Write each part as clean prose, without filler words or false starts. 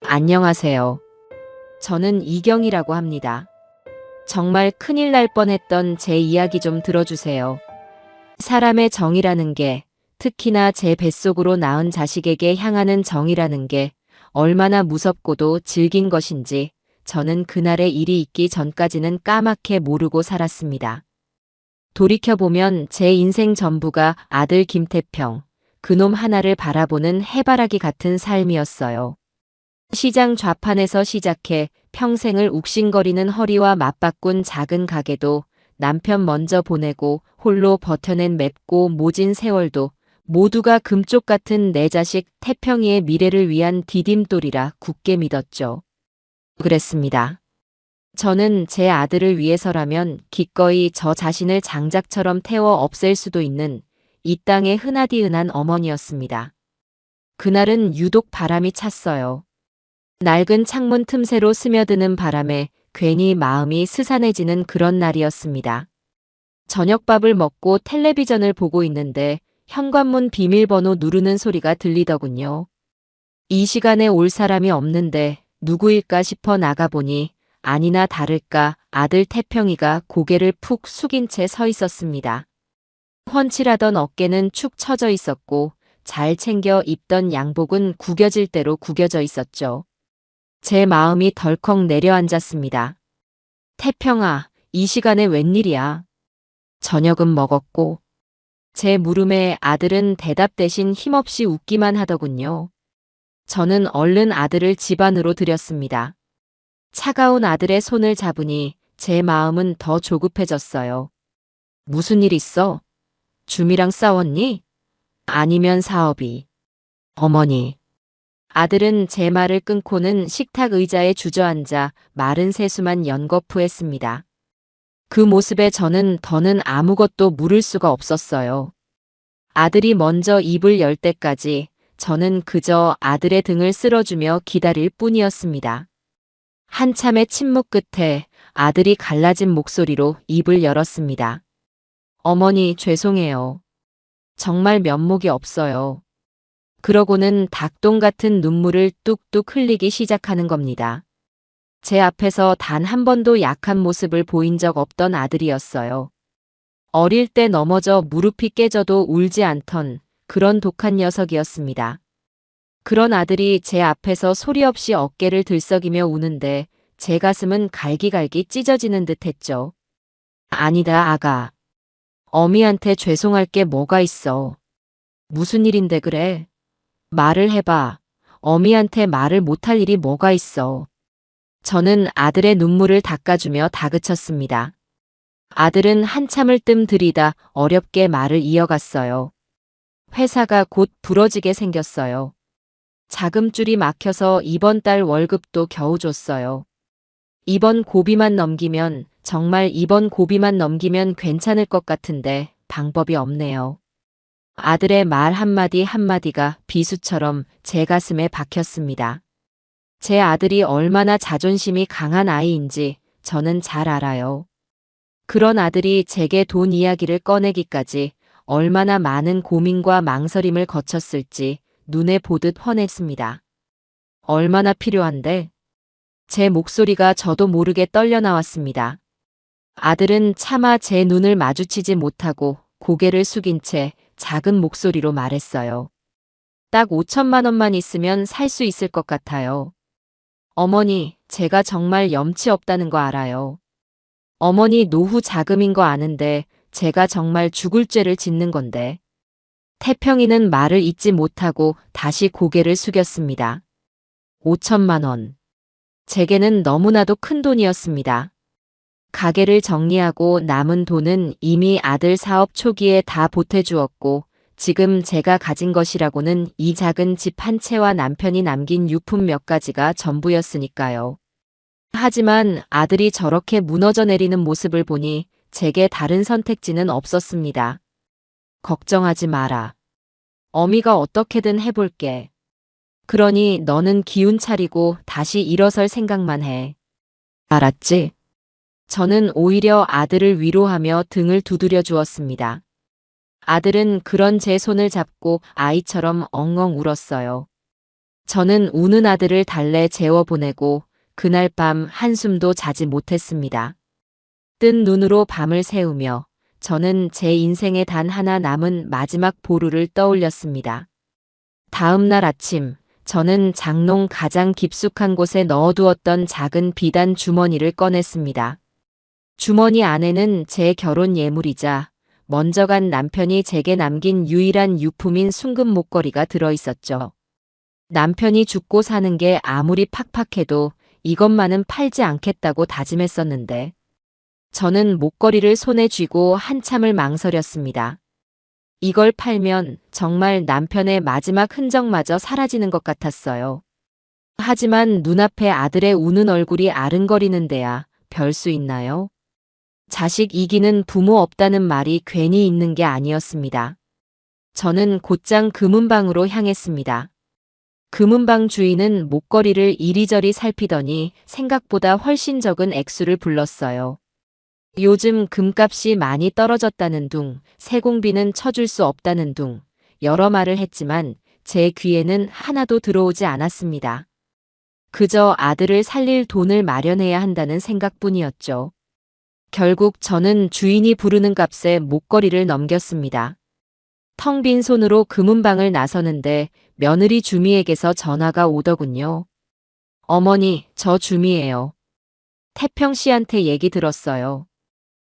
안녕하세요. 저는 이경이라고 합니다. 정말 큰일 날 뻔했던 제 이야기 좀 들어주세요. 사람의 정이라는 게, 특히나 제 뱃속으로 낳은 자식에게 향하는 정이라는 게 얼마나 무섭고도 질긴 것인지 저는 그날의 일이 있기 전까지는 까맣게 모르고 살았습니다. 돌이켜보면 제 인생 전부가 아들 김태평, 그놈 하나를 바라보는 해바라기 같은 삶이었어요. 시장 좌판에서 시작해 평생을 욱신거리는 허리와 맞바꾼 작은 가게도 남편 먼저 보내고 홀로 버텨낸 맵고 모진 세월도 모두가 금쪽 같은 내 자식 태평이의 미래를 위한 디딤돌이라 굳게 믿었죠. 그랬습니다. 저는 제 아들을 위해서라면 기꺼이 저 자신을 장작처럼 태워 없앨 수도 있는 이 땅의 흔하디흔한 어머니였습니다. 그날은 유독 바람이 찼어요. 낡은 창문 틈새로 스며드는 바람에 괜히 마음이 스산해지는 그런 날이었습니다. 저녁밥을 먹고 텔레비전을 보고 있는데 현관문 비밀번호 누르는 소리가 들리더군요. 이 시간에 올 사람이 없는데 누구일까 싶어 나가보니 아니나 다를까 아들 태평이가 고개를 푹 숙인 채 서 있었습니다. 훤칠하던 어깨는 축 처져 있었고 잘 챙겨 입던 양복은 구겨질 대로 구겨져 있었죠. 제 마음이 덜컥 내려앉았습니다. 태평아, 이 시간에 웬일이야? 저녁은 먹었고. 제 물음에 아들은 대답 대신 힘없이 웃기만 하더군요. 저는 얼른 아들을 집 안으로 들였습니다. 차가운 아들의 손을 잡으니 제 마음은 더 조급해졌어요. 무슨 일 있어? 주미랑 싸웠니? 아니면 사업이. 어머니. 아들은 제 말을 끊고는 식탁 의자에 주저앉아 마른 세수만 연거푸했습니다. 그 모습에 저는 더는 아무것도 물을 수가 없었어요. 아들이 먼저 입을 열 때까지 저는 그저 아들의 등을 쓸어주며 기다릴 뿐이었습니다. 한참의 침묵 끝에 아들이 갈라진 목소리로 입을 열었습니다. 어머니, 죄송해요. 정말 면목이 없어요. 그러고는 닭똥 같은 눈물을 뚝뚝 흘리기 시작하는 겁니다. 제 앞에서 단 한 번도 약한 모습을 보인 적 없던 아들이었어요. 어릴 때 넘어져 무릎이 깨져도 울지 않던 그런 독한 녀석이었습니다. 그런 아들이 제 앞에서 소리 없이 어깨를 들썩이며 우는데 제 가슴은 갈기갈기 찢어지는 듯 했죠. 아니다, 아가. 어미한테 죄송할 게 뭐가 있어. 무슨 일인데 그래? 말을 해봐. 어미한테 말을 못할 일이 뭐가 있어. 저는 아들의 눈물을 닦아주며 다그쳤습니다. 아들은 한참을 뜸들이다 어렵게 말을 이어갔어요. 회사가 곧 부러지게 생겼어요. 자금줄이 막혀서 이번 달 월급도 겨우 줬어요. 이번 고비만 넘기면, 정말 이번 고비만 넘기면 괜찮을 것 같은데 방법이 없네요. 아들의 말 한마디 한마디가 비수처럼 제 가슴에 박혔습니다. 제 아들이 얼마나 자존심이 강한 아이인지 저는 잘 알아요. 그런 아들이 제게 돈 이야기를 꺼내기까지 얼마나 많은 고민과 망설임을 거쳤을지 눈에 보듯 훤했습니다. 얼마나 필요한데? 제 목소리가 저도 모르게 떨려 나왔습니다. 아들은 차마 제 눈을 마주치지 못하고 고개를 숙인 채 작은 목소리로 말했어요. 딱 5천만 원만 있으면 살 수 있을 것 같아요. 어머니, 제가 정말 염치 없다는 거 알아요. 어머니 노후 자금인 거 아는데 제가 정말 죽을 죄를 짓는 건데. 태평이는 말을 잇지 못하고 다시 고개를 숙였습니다. 5천만 원. 제게는 너무나도 큰 돈이었습니다. 가게를 정리하고 남은 돈은 이미 아들 사업 초기에 다 보태주었고 지금 제가 가진 것이라고는 이 작은 집 한 채와 남편이 남긴 유품 몇 가지가 전부였으니까요. 하지만 아들이 저렇게 무너져 내리는 모습을 보니 제게 다른 선택지는 없었습니다. 걱정하지 마라. 어미가 어떻게든 해볼게. 그러니 너는 기운 차리고 다시 일어설 생각만 해. 알았지? 저는 오히려 아들을 위로하며 등을 두드려 주었습니다. 아들은 그런 제 손을 잡고 아이처럼 엉엉 울었어요. 저는 우는 아들을 달래 재워보내고 그날 밤 한숨도 자지 못했습니다. 뜬 눈으로 밤을 새우며 저는 제 인생에 단 하나 남은 마지막 보루를 떠올렸습니다. 다음 날 아침, 저는 장롱 가장 깊숙한 곳에 넣어두었던 작은 비단 주머니를 꺼냈습니다. 주머니 안에는 제 결혼 예물이자 먼저 간 남편이 제게 남긴 유일한 유품인 순금 목걸이가 들어있었죠. 남편이 죽고 사는 게 아무리 팍팍해도 이것만은 팔지 않겠다고 다짐했었는데 저는 목걸이를 손에 쥐고 한참을 망설였습니다. 이걸 팔면 정말 남편의 마지막 흔적마저 사라지는 것 같았어요. 하지만 눈앞에 아들의 우는 얼굴이 아른거리는 데야 별 수 있나요? 자식 이기는 부모 없다는 말이 괜히 있는 게 아니었습니다. 저는 곧장 금은방으로 향했습니다. 금은방 주인은 목걸이를 이리저리 살피더니 생각보다 훨씬 적은 액수를 불렀어요. 요즘 금값이 많이 떨어졌다는 둥, 세공비는 쳐줄 수 없다는 둥, 여러 말을 했지만 제 귀에는 하나도 들어오지 않았습니다. 그저 아들을 살릴 돈을 마련해야 한다는 생각뿐이었죠. 결국 저는 주인이 부르는 값에 목걸이를 넘겼습니다. 텅 빈 손으로 금은방을 나서는데 며느리 주미에게서 전화가 오더군요. 어머니, 저 주미예요. 태평 씨한테 얘기 들었어요.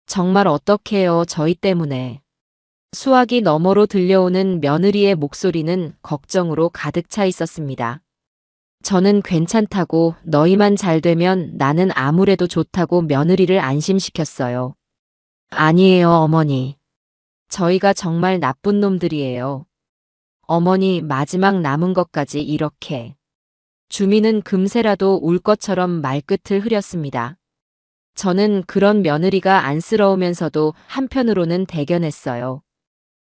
정말 어떡해요, 저희 때문에. 수화기 너머로 들려오는 며느리의 목소리는 걱정으로 가득 차 있었습니다. 저는 괜찮다고 너희만 잘 되면 나는 아무래도 좋다고 며느리를 안심시켰어요. 아니에요, 어머니. 저희가 정말 나쁜 놈들이에요. 어머니 마지막 남은 것까지 이렇게. 주민은 금세라도 울 것처럼 말끝을 흐렸습니다. 저는 그런 며느리가 안쓰러우면서도 한편으로는 대견했어요.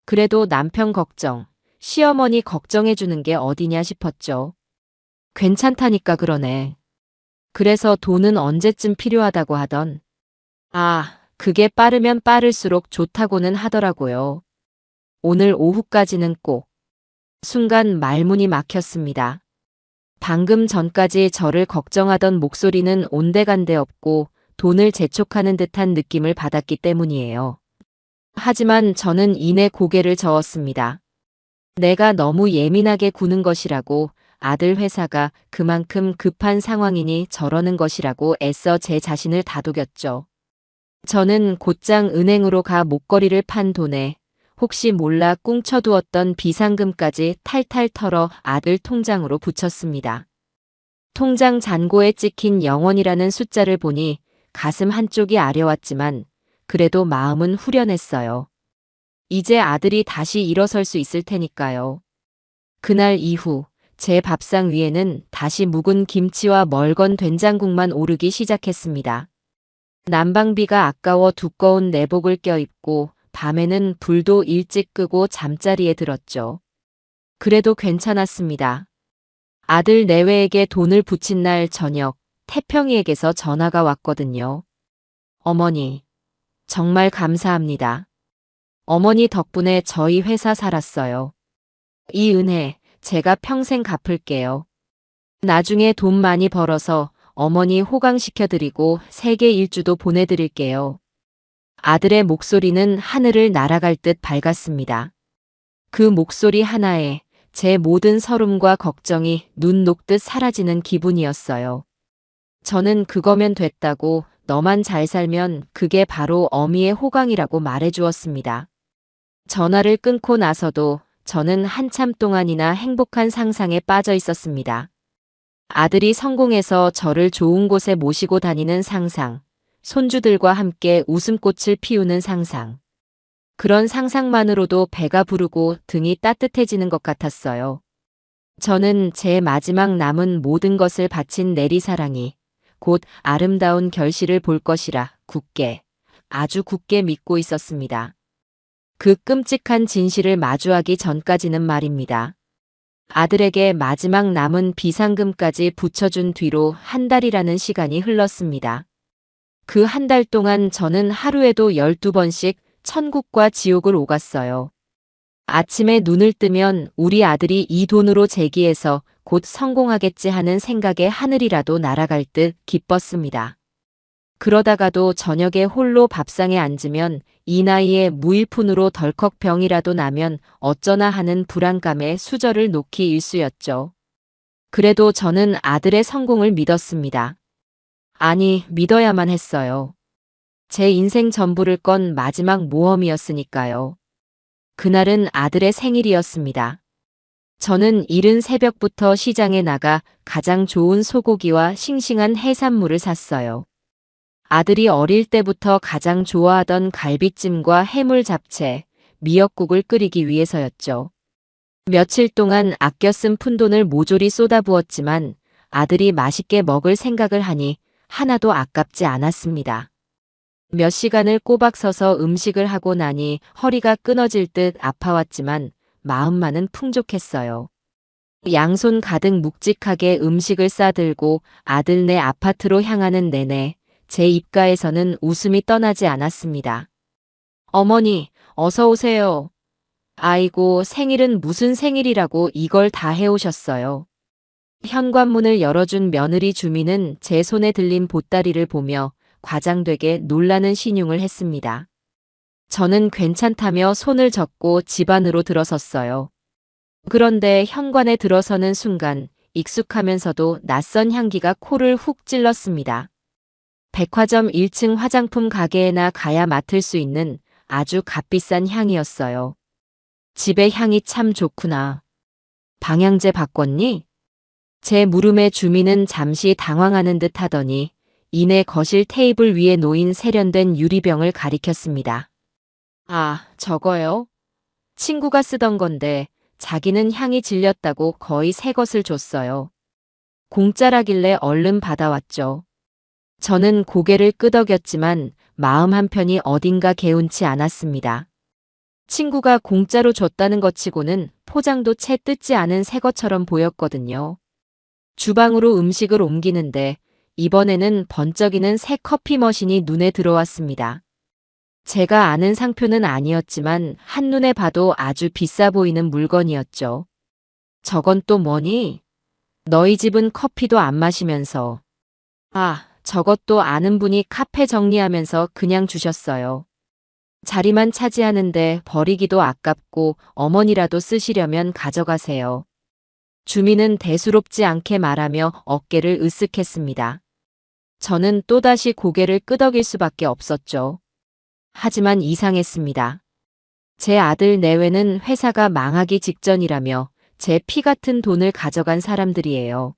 그래도 남편 걱정, 시어머니 걱정해주는 게 어디냐 싶었죠. 괜찮다니까 그러네. 그래서 돈은 언제쯤 필요하다고 하던. 아, 그게 빠르면 빠를수록 좋다고는 하더라고요. 오늘 오후까지는 꼭. 순간 말문이 막혔습니다. 방금 전까지 저를 걱정하던 목소리는 온데간데 없고 돈을 재촉하는 듯한 느낌을 받았기 때문이에요. 하지만 저는 이내 고개를 저었습니다. 내가 너무 예민하게 구는 것이라고, 아들 회사가 그만큼 급한 상황이니 저러는 것이라고 애써 제 자신을 다독였죠. 저는 곧장 은행으로 가 목걸이를 판 돈에 혹시 몰라 꿍쳐두었던 비상금까지 탈탈 털어 아들 통장으로 붙였습니다. 통장 잔고에 찍힌 0원이라는 숫자를 보니 가슴 한쪽이 아려왔지만 그래도 마음은 후련했어요. 이제 아들이 다시 일어설 수 있을 테니까요. 그날 이후 제 밥상 위에는 다시 묵은 김치와 멀건 된장국만 오르기 시작했습니다. 난방비가 아까워 두꺼운 내복을 껴입고 밤에는 불도 일찍 끄고 잠자리에 들었죠. 그래도 괜찮았습니다. 아들 내외에게 돈을 붙인 날 저녁 태평이에게서 전화가 왔거든요. 어머니, 정말 감사합니다. 어머니 덕분에 저희 회사 살았어요. 이 은혜 제가 평생 갚을게요. 나중에 돈 많이 벌어서 어머니 호강시켜드리고 세계 일주도 보내드릴게요. 아들의 목소리는 하늘을 날아갈 듯 밝았습니다. 그 목소리 하나에 제 모든 서름과 걱정이 눈 녹듯 사라지는 기분이었어요. 저는 그거면 됐다고, 너만 잘 살면 그게 바로 어미의 호강이라고 말해주었습니다. 전화를 끊고 나서도 저는 한참 동안이나 행복한 상상에 빠져 있었습니다. 아들이 성공해서 저를 좋은 곳에 모시고 다니는 상상, 손주들과 함께 웃음꽃을 피우는 상상. 그런 상상만으로도 배가 부르고 등이 따뜻해지는 것 같았어요. 저는 제 마지막 남은 모든 것을 바친 내리사랑이 곧 아름다운 결실을 볼 것이라 굳게, 아주 굳게 믿고 있었습니다. 그 끔찍한 진실을 마주하기 전까지는 말입니다. 아들에게 마지막 남은 비상금까지 붙여준 뒤로 한 달이라는 시간이 흘렀습니다. 그 한 달 동안 저는 하루에도 12번씩 천국과 지옥을 오갔어요. 아침에 눈을 뜨면 우리 아들이 이 돈으로 제기해서 곧 성공하겠지 하는 생각에 하늘이라도 날아갈 듯 기뻤습니다. 그러다가도 저녁에 홀로 밥상에 앉으면 이 나이에 무일푼으로 덜컥 병이라도 나면 어쩌나 하는 불안감에 수저를 놓기 일쑤였죠. 그래도 저는 아들의 성공을 믿었습니다. 아니, 믿어야만 했어요. 제 인생 전부를 건 마지막 모험이었으니까요. 그날은 아들의 생일이었습니다. 저는 이른 새벽부터 시장에 나가 가장 좋은 소고기와 싱싱한 해산물을 샀어요. 아들이 어릴 때부터 가장 좋아하던 갈비찜과 해물 잡채, 미역국을 끓이기 위해서였죠. 며칠 동안 아껴 쓴 푼돈을 모조리 쏟아부었지만 아들이 맛있게 먹을 생각을 하니 하나도 아깝지 않았습니다. 몇 시간을 꼬박 서서 음식을 하고 나니 허리가 끊어질 듯 아파왔지만 마음만은 풍족했어요. 양손 가득 묵직하게 음식을 싸들고 아들네 아파트로 향하는 내내 제 입가에서는 웃음이 떠나지 않았습니다. 어머니, 어서 오세요. 아이고, 생일은 무슨 생일이라고 이걸 다 해오셨어요. 현관문을 열어준 며느리 주민은 제 손에 들린 보따리를 보며 과장되게 놀라는 신용을 했습니다. 저는 괜찮다며 손을 젓고 집 안으로 들어섰어요. 그런데 현관에 들어서는 순간 익숙하면서도 낯선 향기가 코를 훅 찔렀습니다. 백화점 1층 화장품 가게에나 가야 맡을 수 있는 아주 값비싼 향이었어요. 집의 향이 참 좋구나. 방향제 바꿨니? 제 물음에 주민은 잠시 당황하는 듯 하더니 이내 거실 테이블 위에 놓인 세련된 유리병을 가리켰습니다. 아, 저거요? 친구가 쓰던 건데 자기는 향이 질렸다고 거의 새 것을 줬어요. 공짜라길래 얼른 받아왔죠. 저는 고개를 끄덕였지만 마음 한편이 어딘가 개운치 않았습니다. 친구가 공짜로 줬다는 것 치고는 포장도 채 뜯지 않은 새 것처럼 보였거든요. 주방으로 음식을 옮기는데 이번에는 번쩍이는 새 커피 머신이 눈에 들어왔습니다. 제가 아는 상표는 아니었지만 한눈에 봐도 아주 비싸 보이는 물건이었죠. 저건 또 뭐니? 너희 집은 커피도 안 마시면서. 아, 저것도 아는 분이 카페 정리하면서 그냥 주셨어요. 자리만 차지하는데 버리기도 아깝고 어머니라도 쓰시려면 가져가세요. 주민은 대수롭지 않게 말하며 어깨를 으쓱했습니다. 저는 또다시 고개를 끄덕일 수밖에 없었죠. 하지만 이상했습니다. 제 아들 내외는 회사가 망하기 직전이라며 제 피 같은 돈을 가져간 사람들이에요.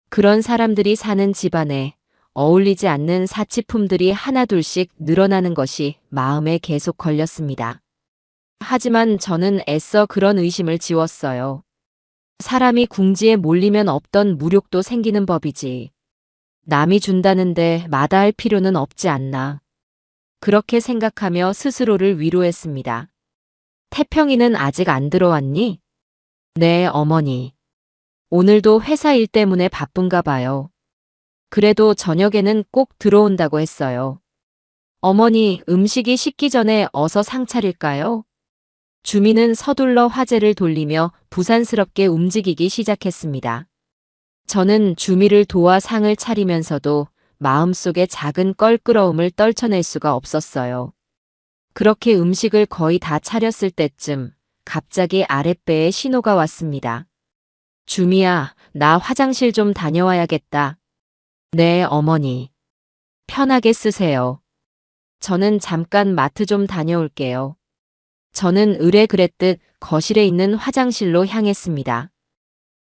그런 사람들이 사는 집안에 어울리지 않는 사치품들이 하나둘씩 늘어나는 것이 마음에 계속 걸렸습니다. 하지만 저는 애써 그런 의심을 지웠어요. 사람이 궁지에 몰리면 없던 무력도 생기는 법이지. 남이 준다는데 마다할 필요는 없지 않나. 그렇게 생각하며 스스로를 위로했습니다. 태평이는 아직 안 들어왔니? 네, 어머니. 오늘도 회사 일 때문에 바쁜가 봐요. 그래도 저녁에는 꼭 들어온다고 했어요. 어머니, 음식이 식기 전에 어서 상 차릴까요? 주민은 서둘러 화제를 돌리며 부산스럽게 움직이기 시작했습니다. 저는 주미를 도와 상을 차리면서도 마음속에 작은 껄끄러움을 떨쳐낼 수가 없었어요. 그렇게 음식을 거의 다 차렸을 때쯤 갑자기 아랫배에 신호가 왔습니다. 주미야, 나 화장실 좀 다녀와야겠다. 네, 어머니. 편하게 쓰세요. 저는 잠깐 마트 좀 다녀올게요. 저는 의뢰 그랬듯 거실에 있는 화장실로 향했습니다.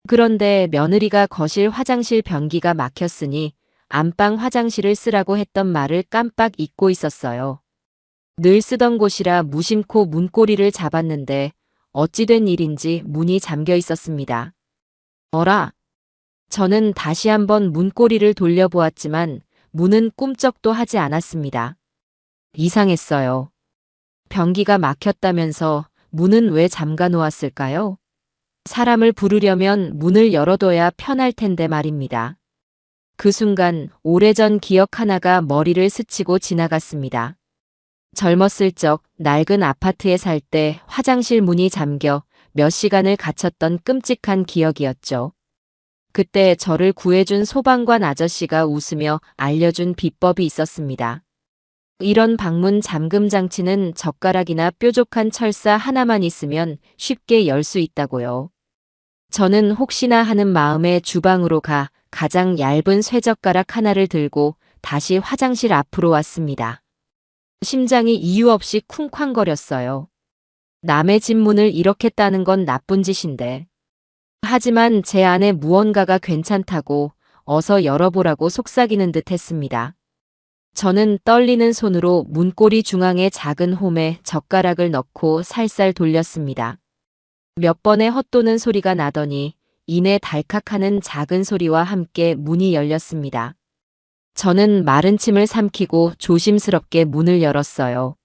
그런데 며느리가 거실 화장실 변기가 막혔으니 안방 화장실을 쓰라고 했던 말을 깜빡 잊고 있었어요. 늘 쓰던 곳이라 무심코 문고리를 잡았는데 어찌된 일인지 문이 잠겨 있었습니다. 어라? 저는 다시 한번 문고리를 돌려보았지만 문은 꿈쩍도 하지 않았습니다. 이상했어요. 변기가 막혔다면서 문은 왜 잠가 놓았을까요? 사람을 부르려면 문을 열어둬야 편할 텐데 말입니다. 그 순간 오래전 기억 하나가 머리를 스치고 지나갔습니다. 젊었을 적 낡은 아파트에 살 때 화장실 문이 잠겨 몇 시간을 갇혔던 끔찍한 기억이었죠. 그때 저를 구해준 소방관 아저씨가 웃으며 알려준 비법이 있었습니다. 이런 방문 잠금 장치는 젓가락이나 뾰족한 철사 하나만 있으면 쉽게 열 수 있다고요. 저는 혹시나 하는 마음에 주방으로 가 가장 얇은 쇠젓가락 하나를 들고 다시 화장실 앞으로 왔습니다. 심장이 이유 없이 쿵쾅거렸어요. 남의 집 문을 이렇게 따는 건 나쁜 짓인데. 하지만 제 안에 무언가가 괜찮다고 어서 열어보라고 속삭이는 듯 했습니다. 저는 떨리는 손으로 문고리 중앙에 작은 홈에 젓가락을 넣고 살살 돌렸습니다. 몇 번의 헛도는 소리가 나더니 이내 달칵하는 작은 소리와 함께 문이 열렸습니다. 저는 마른 침을 삼키고 조심스럽게 문을 열었어요.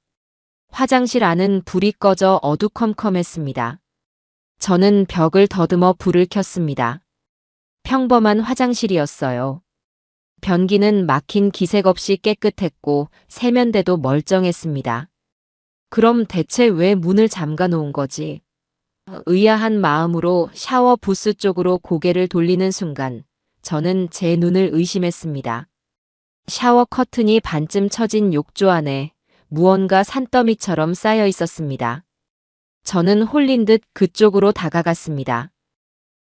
화장실 안은 불이 꺼져 어두컴컴했습니다. 저는 벽을 더듬어 불을 켰습니다. 평범한 화장실이었어요. 변기는 막힌 기색 없이 깨끗했고 세면대도 멀쩡했습니다. 그럼 대체 왜 문을 잠가 놓은 거지? 의아한 마음으로 샤워 부스 쪽으로 고개를 돌리는 순간 저는 제 눈을 의심했습니다. 샤워 커튼이 반쯤 처진 욕조 안에 무언가 산더미처럼 쌓여 있었습니다. 저는 홀린 듯 그쪽으로 다가갔습니다.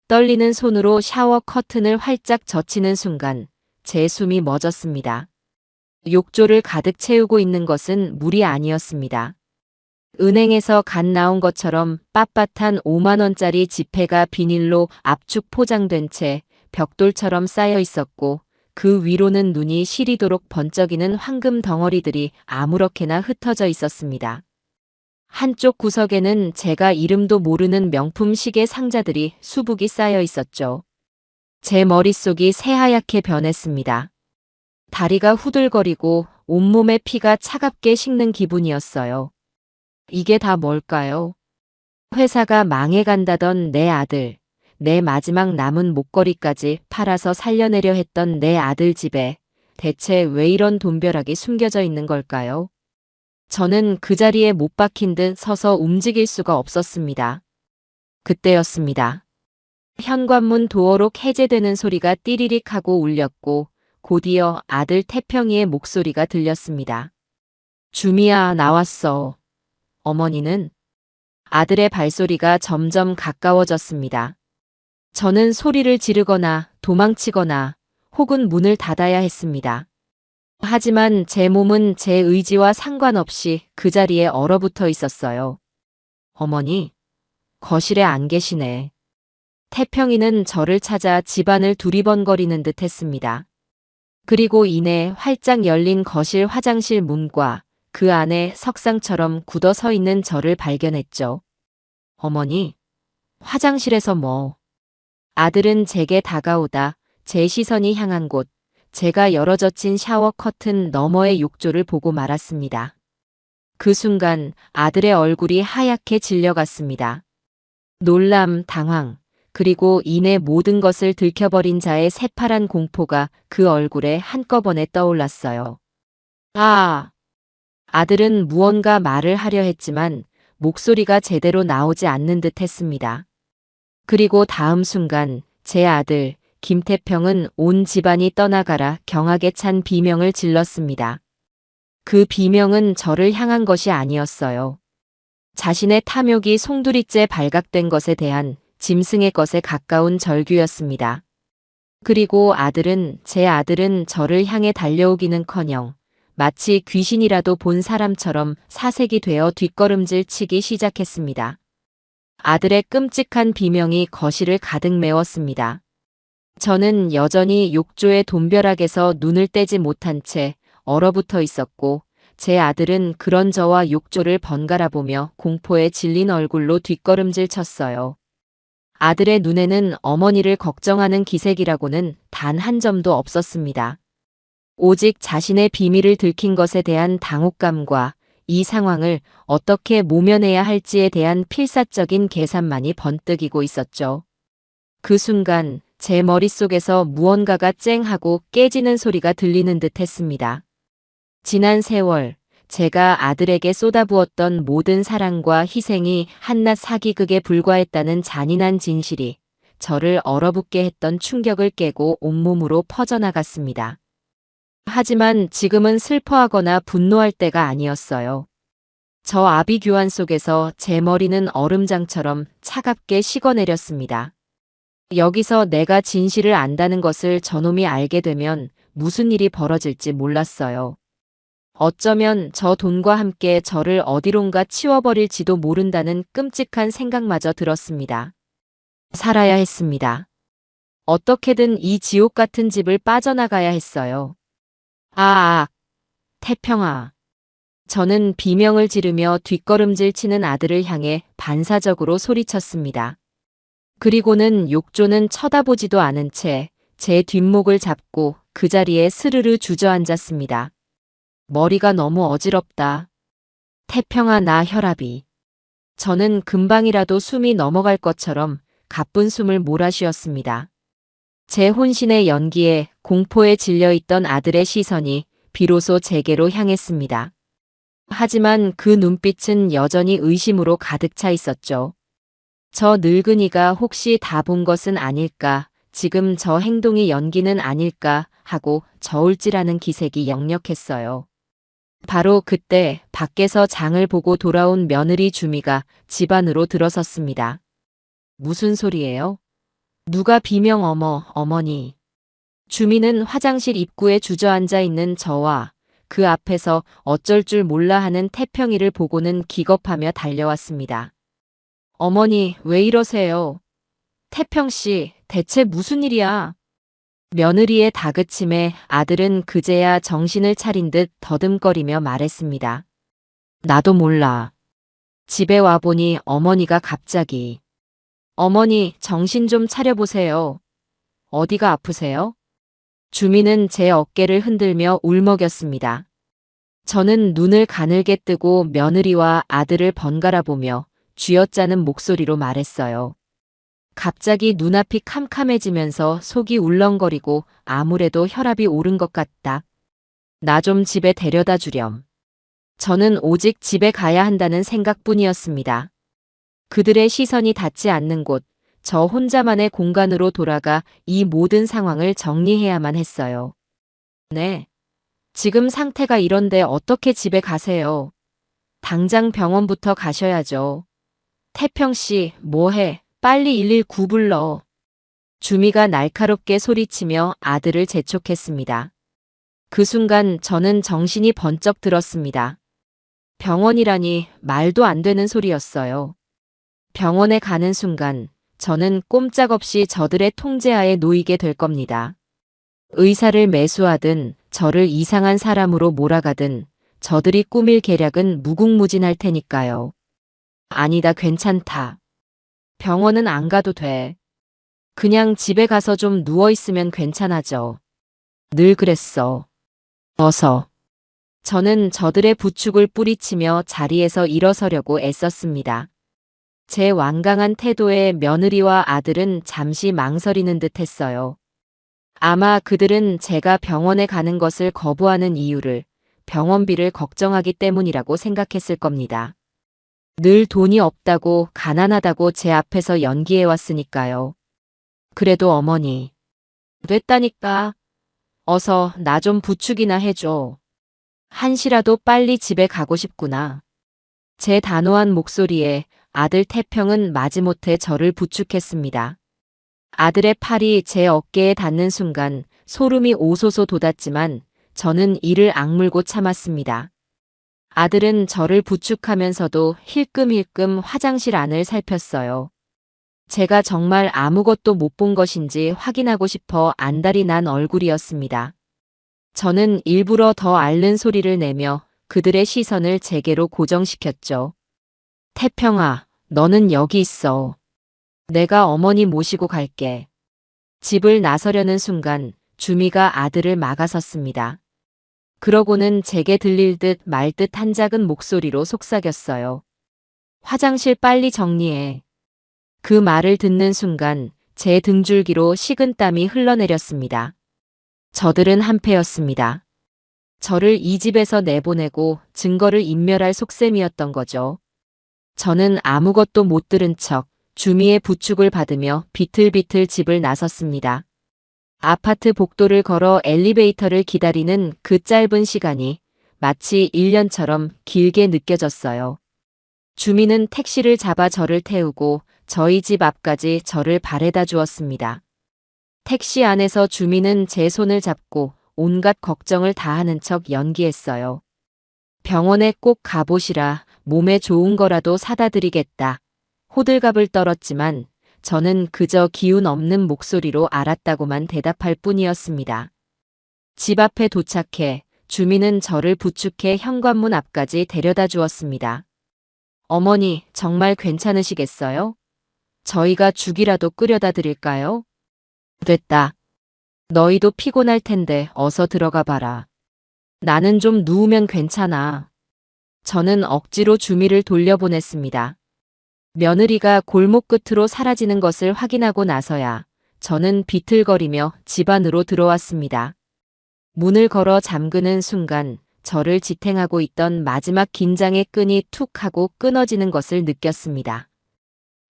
떨리는 손으로 샤워 커튼을 활짝 젖히는 순간 제 숨이 멎었습니다. 욕조를 가득 채우고 있는 것은 물이 아니었습니다. 은행에서 갓 나온 것처럼 빳빳한 5만 원짜리 지폐가 비닐로 압축 포장된 채 벽돌처럼 쌓여 있었고 그 위로는 눈이 시리도록 번쩍이는 황금 덩어리들이 아무렇게나 흩어져 있었습니다. 한쪽 구석에는 제가 이름도 모르는 명품 시계 상자들이 수북이 쌓여 있었죠. 제 머릿속이 새하얗게 변했습니다. 다리가 후들거리고 온몸에 피가 차갑게 식는 기분이었어요. 이게 다 뭘까요? 회사가 망해간다던 내 아들, 내 마지막 남은 목걸이까지 팔아서 살려내려 했던 내 아들 집에 대체 왜 이런 돈벼락이 숨겨져 있는 걸까요? 저는 그 자리에 못 박힌 듯 서서 움직일 수가 없었습니다. 그때였습니다. 현관문 도어록 해제되는 소리가 띠리릭 하고 울렸고 곧이어 아들 태평이의 목소리가 들렸습니다. 주미야, 나왔어. 어머니는? 아들의 발소리가 점점 가까워졌습니다. 저는 소리를 지르거나 도망치거나 혹은 문을 닫아야 했습니다. 하지만 제 몸은 제 의지와 상관없이 그 자리에 얼어붙어 있었어요. 어머니, 거실에 안 계시네. 태평이는 저를 찾아 집안을 두리번거리는 듯 했습니다. 그리고 이내 활짝 열린 거실 화장실 문과 그 안에 석상처럼 굳어 서 있는 저를 발견했죠. 어머니, 화장실에서 뭐? 아들은 제게 다가오다 제 시선이 향한 곳, 제가 열어젖힌 샤워 커튼 너머의 욕조를 보고 말았습니다. 그 순간 아들의 얼굴이 하얗게 질려갔습니다. 놀람, 당황, 그리고 이내 모든 것을 들켜버린 자의 새파란 공포가 그 얼굴에 한꺼번에 떠올랐어요. 아! 아들은 무언가 말을 하려 했지만 목소리가 제대로 나오지 않는 듯 했습니다. 그리고 다음 순간 제 아들 김태평은 온 집안이 떠나가라 경악에 찬 비명을 질렀습니다. 그 비명은 저를 향한 것이 아니었어요. 자신의 탐욕이 송두리째 발각된 것에 대한 짐승의 것에 가까운 절규였습니다. 그리고 제 아들은 저를 향해 달려오기는커녕 마치 귀신이라도 본 사람처럼 사색이 되어 뒷걸음질 치기 시작했습니다. 아들의 끔찍한 비명이 거실을 가득 메웠습니다. 저는 여전히 욕조의 돈벼락에서 눈을 떼지 못한 채 얼어붙어 있었고 제 아들은 그런 저와 욕조를 번갈아 보며 공포에 질린 얼굴로 뒷걸음질 쳤어요. 아들의 눈에는 어머니를 걱정하는 기색이라고는 단 한 점도 없었습니다. 오직 자신의 비밀을 들킨 것에 대한 당혹감과 이 상황을 어떻게 모면해야 할지에 대한 필사적인 계산만이 번뜩이고 있었죠. 그 순간 제 머릿속에서 무언가가 쨍하고 깨지는 소리가 들리는 듯 했습니다. 지난 세월, 제가 아들에게 쏟아부었던 모든 사랑과 희생이 한낱 사기극에 불과했다는 잔인한 진실이 저를 얼어붙게 했던 충격을 깨고 온몸으로 퍼져나갔습니다. 하지만 지금은 슬퍼하거나 분노할 때가 아니었어요. 저 아비 교환 속에서 제 머리는 얼음장처럼 차갑게 식어내렸습니다. 여기서 내가 진실을 안다는 것을 저놈이 알게 되면 무슨 일이 벌어질지 몰랐어요. 어쩌면 저 돈과 함께 저를 어디론가 치워버릴지도 모른다는 끔찍한 생각마저 들었습니다. 살아야 했습니다. 어떻게든 이 지옥 같은 집을 빠져나가야 했어요. 태평아. 저는 비명을 지르며 뒷걸음질 치는 아들을 향해 반사적으로 소리쳤습니다. 그리고는 욕조는 쳐다보지도 않은 채 제 뒷목을 잡고 그 자리에 스르르 주저앉았습니다. 머리가 너무 어지럽다. 태평아, 나 혈압이. 저는 금방이라도 숨이 넘어갈 것처럼 가쁜 숨을 몰아쉬었습니다. 제 혼신의 연기에 공포에 질려있던 아들의 시선이 비로소 제게로 향했습니다. 하지만 그 눈빛은 여전히 의심으로 가득 차 있었죠. 저 늙은이가 혹시 다 본 것은 아닐까, 지금 저 행동이 연기는 아닐까 하고 저울질하는 기색이 역력했어요. 바로 그때 밖에서 장을 보고 돌아온 며느리 주미가 집 안으로 들어섰습니다. 무슨 소리예요? 누가 비명 어머니. 주미는 화장실 입구에 주저앉아 있는 저와 그 앞에서 어쩔 줄 몰라 하는 태평이를 보고는 기겁하며 달려왔습니다. 어머니, 왜 이러세요? 태평씨, 대체 무슨 일이야? 며느리의 다그침에 아들은 그제야 정신을 차린 듯 더듬거리며 말했습니다. 나도 몰라. 집에 와보니 어머니가 갑자기. 어머니, 정신 좀 차려보세요. 어디가 아프세요? 주미는 제 어깨를 흔들며 울먹였습니다. 저는 눈을 가늘게 뜨고 며느리와 아들을 번갈아 보며 쥐어짜는 목소리로 말했어요. 갑자기 눈앞이 캄캄해지면서 속이 울렁거리고 아무래도 혈압이 오른 것 같다. 나 좀 집에 데려다 주렴. 저는 오직 집에 가야 한다는 생각뿐이었습니다. 그들의 시선이 닿지 않는 곳, 저 혼자만의 공간으로 돌아가 이 모든 상황을 정리해야만 했어요. 네. 지금 상태가 이런데 어떻게 집에 가세요? 당장 병원부터 가셔야죠. 태평씨, 뭐해? 빨리 119 불러. 주미가 날카롭게 소리치며 아들을 재촉했습니다. 그 순간 저는 정신이 번쩍 들었습니다. 병원이라니 말도 안 되는 소리였어요. 병원에 가는 순간 저는 꼼짝없이 저들의 통제하에 놓이게 될 겁니다. 의사를 매수하든 저를 이상한 사람으로 몰아가든 저들이 꾸밀 계략은 무궁무진할 테니까요. 아니다, 괜찮다. 병원은 안 가도 돼. 그냥 집에 가서 좀 누워있으면 괜찮아져. 늘 그랬어. 어서. 저는 저들의 부축을 뿌리치며 자리에서 일어서려고 애썼습니다. 제 완강한 태도에 며느리와 아들은 잠시 망설이는 듯 했어요. 아마 그들은 제가 병원에 가는 것을 거부하는 이유를 병원비를 걱정하기 때문이라고 생각했을 겁니다. 늘 돈이 없다고 가난하다고 제 앞에서 연기해왔으니까요. 그래도 어머니. 됐다니까. 어서 나 좀 부축이나 해줘. 한시라도 빨리 집에 가고 싶구나. 제 단호한 목소리에 아들 태평은 마지못해 저를 부축했습니다. 아들의 팔이 제 어깨에 닿는 순간 소름이 오소소 돋았지만 저는 이를 악물고 참았습니다. 아들은 저를 부축하면서도 힐끔힐끔 화장실 안을 살폈어요. 제가 정말 아무것도 못 본 것인지 확인하고 싶어 안달이 난 얼굴이었습니다. 저는 일부러 더 앓는 소리를 내며 그들의 시선을 제게로 고정시켰죠. 태평아, 너는 여기 있어. 내가 어머니 모시고 갈게. 집을 나서려는 순간 주미가 아들을 막아섰습니다. 그러고는 제게 들릴 듯 말 듯 한 작은 목소리로 속삭였어요. 화장실 빨리 정리해. 그 말을 듣는 순간 제 등줄기로 식은땀이 흘러내렸습니다. 저들은 한패였습니다. 저를 이 집에서 내보내고 증거를 인멸할 속셈이었던 거죠. 저는 아무것도 못 들은 척 주미의 부축을 받으며 비틀비틀 집을 나섰습니다. 아파트 복도를 걸어 엘리베이터를 기다리는 그 짧은 시간이 마치 1년처럼 길게 느껴졌어요. 주미는 택시를 잡아 저를 태우고 저희 집 앞까지 저를 바래다 주었습니다. 택시 안에서 주미는 제 손을 잡고 온갖 걱정을 다하는 척 연기했어요. 병원에 꼭 가보시라, 몸에 좋은 거라도 사다 드리겠다. 호들갑을 떨었지만 저는 그저 기운 없는 목소리로 알았다고만 대답할 뿐이었습니다. 집 앞에 도착해 주미는 저를 부축해 현관문 앞까지 데려다 주었습니다. 어머니, 정말 괜찮으시겠어요? 저희가 죽이라도 끓여다 드릴까요? 됐다. 너희도 피곤할 텐데 어서 들어가 봐라. 나는 좀 누우면 괜찮아. 저는 억지로 주미를 돌려보냈습니다. 며느리가 골목 끝으로 사라지는 것을 확인하고 나서야 저는 비틀거리며 집 안으로 들어왔습니다. 문을 걸어 잠그는 순간 저를 지탱하고 있던 마지막 긴장의 끈이 툭 하고 끊어지는 것을 느꼈습니다.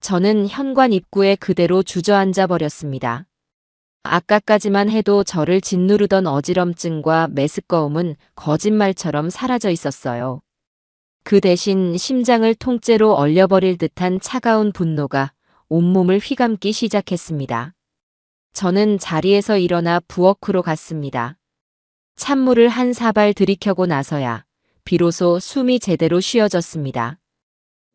저는 현관 입구에 그대로 주저앉아 버렸습니다. 아까까지만 해도 저를 짓누르던 어지럼증과 메스꺼움은 거짓말처럼 사라져 있었어요. 그 대신 심장을 통째로 얼려버릴 듯한 차가운 분노가 온몸을 휘감기 시작했습니다. 저는 자리에서 일어나 부엌으로 갔습니다. 찬물을 한 사발 들이켜고 나서야 비로소 숨이 제대로 쉬어졌습니다.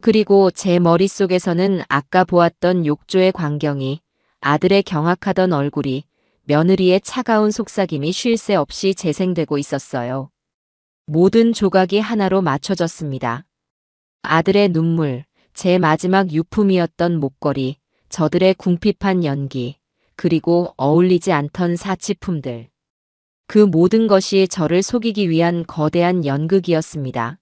그리고 제 머릿속에서는 아까 보았던 욕조의 광경이, 아들의 경악하던 얼굴이, 며느리의 차가운 속삭임이 쉴 새 없이 재생되고 있었어요. 모든 조각이 하나로 맞춰졌습니다. 아들의 눈물, 제 마지막 유품이었던 목걸이, 저들의 궁핍한 연기, 그리고 어울리지 않던 사치품들. 그 모든 것이 저를 속이기 위한 거대한 연극이었습니다.